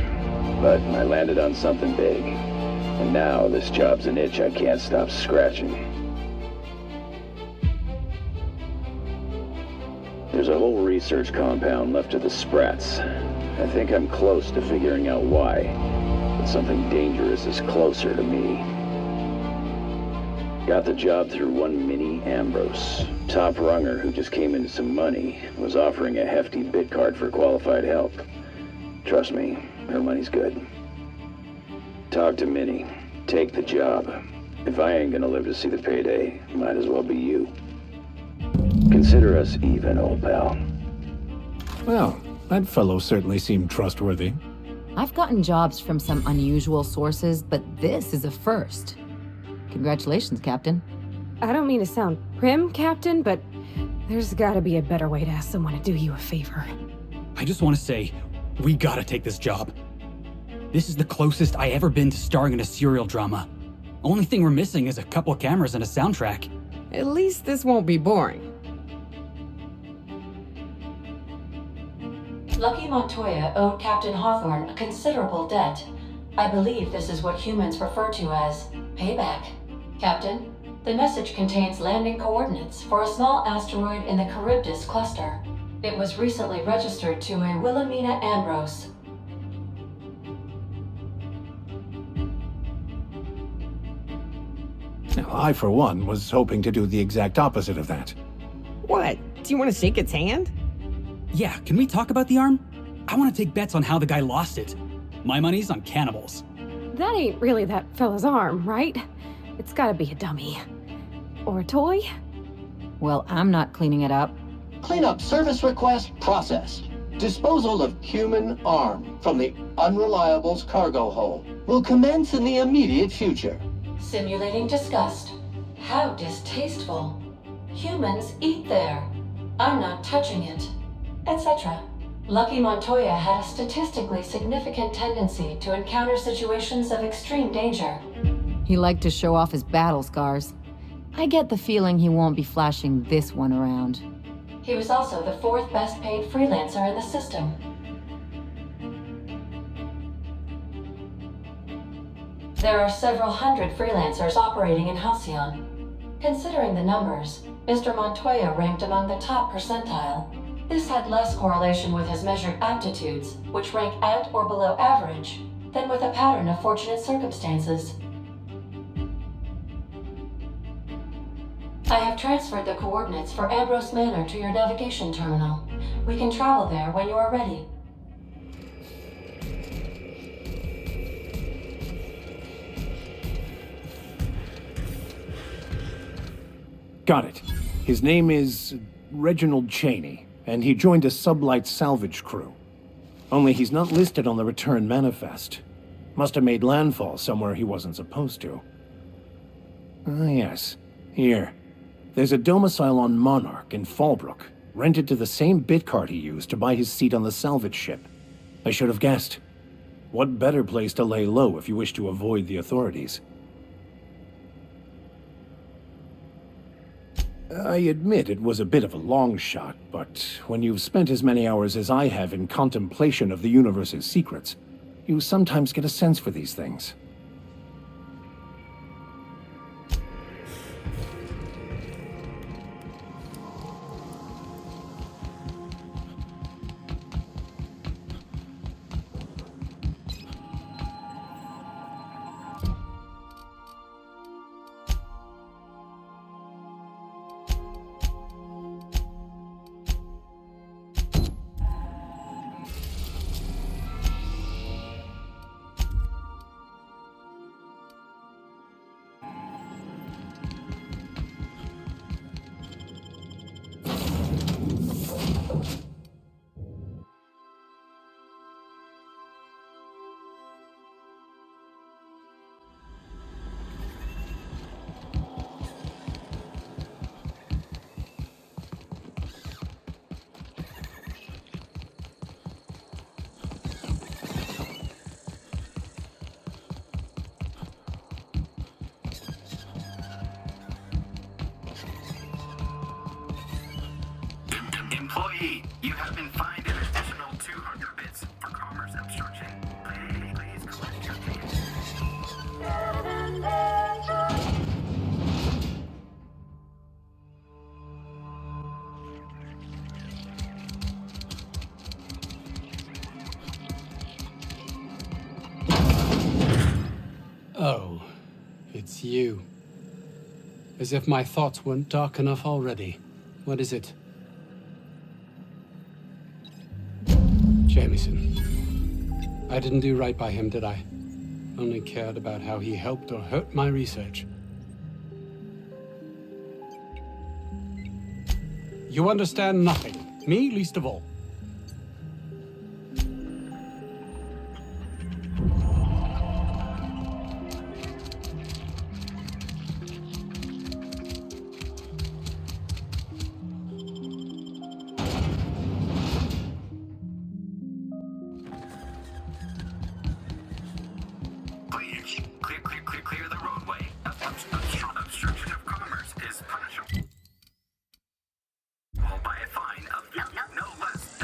But I landed on something big. And now this job's an itch I can't stop scratching. There's a whole research compound left to the Sprats. I think I'm close to figuring out why. But something dangerous is closer to me. Got the job through one Minnie Ambrose. Top runger who just came into some money, was offering a hefty bid card for qualified help. Trust me, her money's good. Talk to Minnie. Take the job. If I ain't gonna live to see the payday, might as well be you. Consider us even, old pal. Well, that fellow certainly seemed trustworthy. I've gotten jobs from some unusual sources, but this is a first. Congratulations, Captain. I don't mean to sound prim, Captain, but there's gotta be a better way to ask someone to do you a favor. I just want to say, we gotta take this job. This is the closest I ever been to starring in a serial drama. Only thing we're missing is a couple cameras and a soundtrack. At least this won't be boring. Lucky Montoya owed Captain Hawthorne a considerable debt. I believe this is what humans refer to as payback. Captain, the message contains landing coordinates for a small asteroid in the Charybdis cluster. It was recently registered to a Wilhelmina Ambrose. Now, I, for one, was hoping to do the exact opposite of that. What? Do you want to shake its hand? Yeah, can we talk about the arm? I want to take bets on how the guy lost it. My money's on cannibals. That ain't really that fella's arm, right? It's gotta be a dummy. Or a toy? Well, I'm not cleaning it up. Cleanup service request processed. Disposal of human arm from the Unreliable's cargo hold will commence in the immediate future. Simulating disgust. How distasteful. Humans eat there. I'm not touching it. Etc. Lucky Montoya had a statistically significant tendency to encounter situations of extreme danger. He liked to show off his battle scars. I get the feeling he won't be flashing this one around. He was also the 4th best paid freelancer in the system. There are several hundred freelancers operating in Halcyon. Considering the numbers, Mr. Montoya ranked among the top percentile. This had less correlation with his measured aptitudes, which rank at or below average, than with a pattern of fortunate circumstances. I have transferred the coordinates for Ambrose Manor to your navigation terminal. We can travel there when you are ready. Got it. His name is Reginald Cheney, and he joined a sublight salvage crew. Only he's not listed on the return manifest. Must have made landfall somewhere he wasn't supposed to. Ah, yes. Here. There's a domicile on Monarch in Fallbrook, rented to the same bit card he used to buy his seat on the salvage ship. I should have guessed. What better place to lay low if you wish to avoid the authorities? I admit it was a bit of a long shot, but when you've spent as many hours as I have in contemplation of the universe's secrets, you sometimes get a sense for these things. Employee, you have been fined an additional 200 bits for commerce obstruction. Please collect your ticket. Oh, it's you. As if my thoughts weren't dark enough already. What is it? Jameson. I didn't do right by him, did I? Only cared about how he helped or hurt my research. You understand nothing. Me least of all. Clear the roadway. Obstruction of commerce is punishable by a fine of no less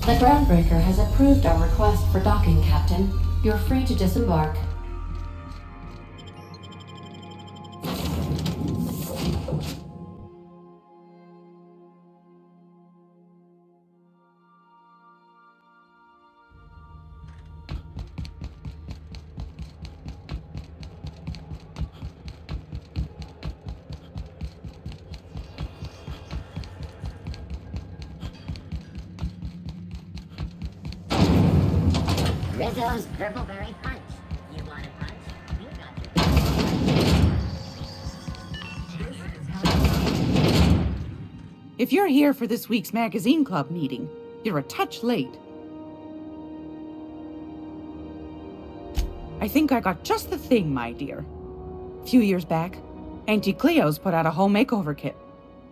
The Groundbreaker has approved our request for docking, Captain. You're free to disembark. Rizzo's Purpleberry Punch. You want a punch? You got your If you're here for this week's magazine club meeting, you're a touch late. I think I got just the thing, my dear. A few years back, Auntie Cleo's put out a home makeover kit,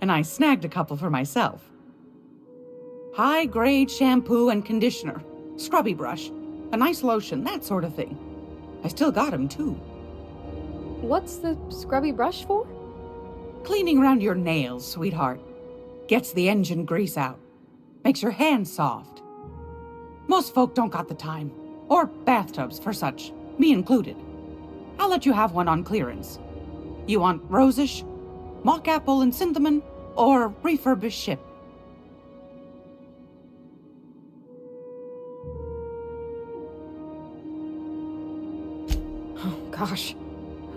and I snagged a couple for myself. High-grade shampoo and conditioner, scrubby brush, a nice lotion, that sort of thing. I still got 'em, too. What's the scrubby brush for? Cleaning around your nails, sweetheart. Gets the engine grease out. Makes your hands soft. Most folk don't got the time. Or bathtubs for such, me included. I'll let you have one on clearance. You want rosish, mock apple and cinnamon, or refurbished ship? Gosh,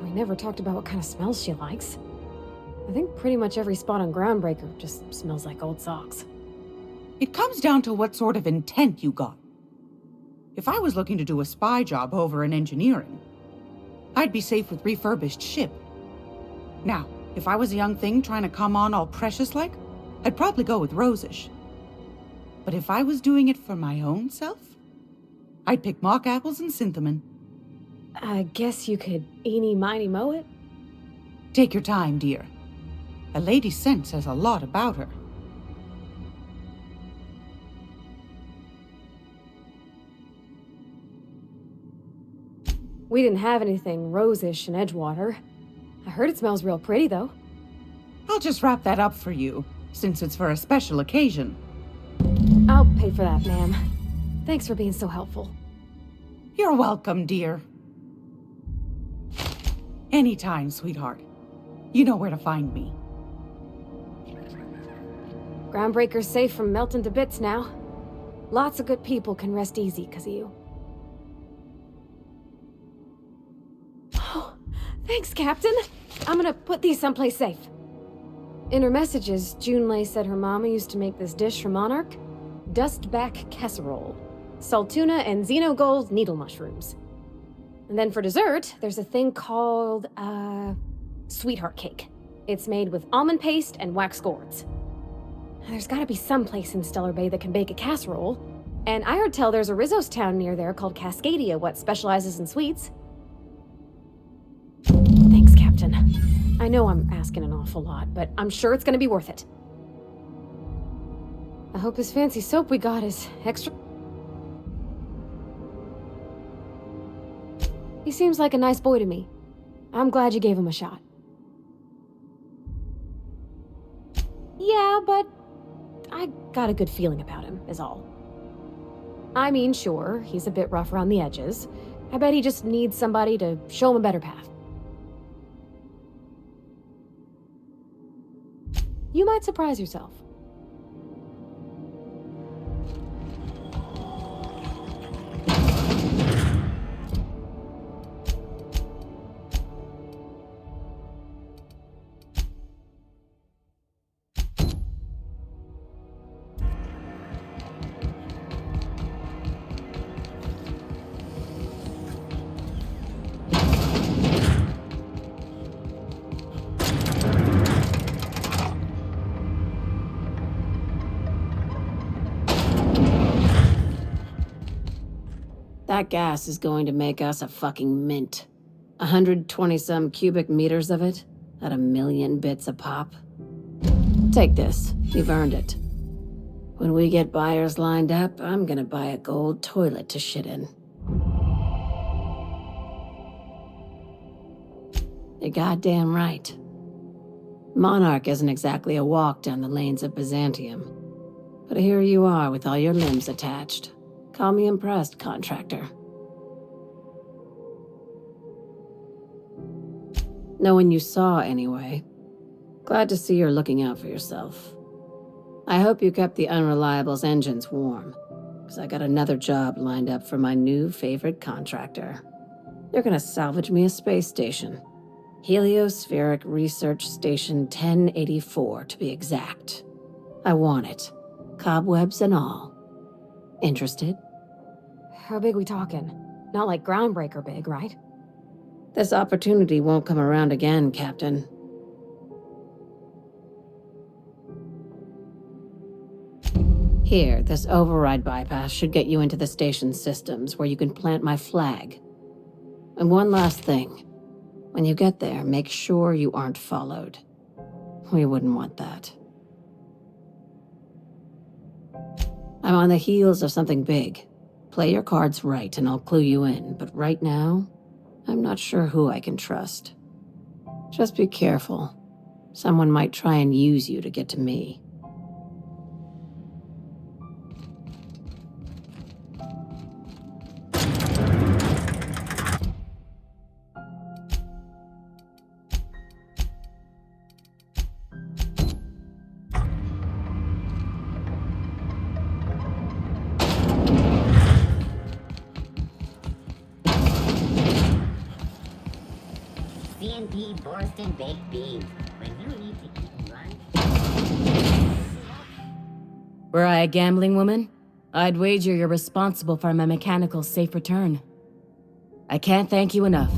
we never talked about what kind of smells she likes. I think pretty much every spot on Groundbreaker just smells like old socks. It comes down to what sort of intent you got. If I was looking to do a spy job over in engineering, I'd be safe with refurbished ship. Now, if I was a young thing trying to come on all precious-like, I'd probably go with rosish. But if I was doing it for my own self, I'd pick mock apples and cinnamon. I guess you could eeny-miny mow it? Take your time, dear. A lady's scent says a lot about her. We didn't have anything rosish in Edgewater. I heard it smells real pretty, though. I'll just wrap that up for you, since it's for a special occasion. I'll pay for that, ma'am. Thanks for being so helpful. You're welcome, dear. Anytime, sweetheart. You know where to find me. Groundbreaker's safe from melting to bits now. Lots of good people can rest easy because of you. Oh, thanks, Captain. I'm gonna put these someplace safe. In her messages, Junlei said her mama used to make this dish for Monarch. Dustback casserole. Saltuna and Xenogold needle mushrooms. And then for dessert, there's a thing called, sweetheart cake. It's made with almond paste and wax gourds. There's gotta be some place in Stellar Bay that can bake a casserole. And I heard tell there's a Rizzo's town near there called Cascadia what specializes in sweets. Thanks, Captain. I know I'm asking an awful lot, but I'm sure it's gonna be worth it. I hope this fancy soap we got is extra... He seems like a nice boy to me. I'm glad you gave him a shot. Yeah, but I got a good feeling about him, is all. I mean, sure, he's a bit rough around the edges. I bet he just needs somebody to show him a better path. You might surprise yourself. That gas is going to make us a fucking mint. 120-some cubic meters of it, at 1,000,000 bits a pop. Take this, you've earned it. When we get buyers lined up, I'm gonna buy a gold toilet to shit in. You're goddamn right. Monarch isn't exactly a walk down the lanes of Byzantium. But here you are with all your limbs attached. Call me impressed, contractor. No one you saw, anyway. Glad to see you're looking out for yourself. I hope you kept the Unreliable's engines warm, because I got another job lined up for my new favorite contractor. They're gonna salvage me a space station. Heliospheric Research Station 1084, to be exact. I want it. Cobwebs and all. Interested? How big we talking? Not like groundbreaker big, right? This opportunity won't come around again, Captain. Here, this override bypass should get you into the station's systems where you can plant my flag. And one last thing. When you get there, make sure you aren't followed. We wouldn't want that. I'm on the heels of something big. Play your cards right and I'll clue you in, but right now, I'm not sure who I can trust. Just be careful. Someone might try and use you to get to me. C&D Borston baked beans. When you need to eat lunch. Were I a gambling woman, I'd wager you're responsible for my mechanical safe return. I can't thank you enough.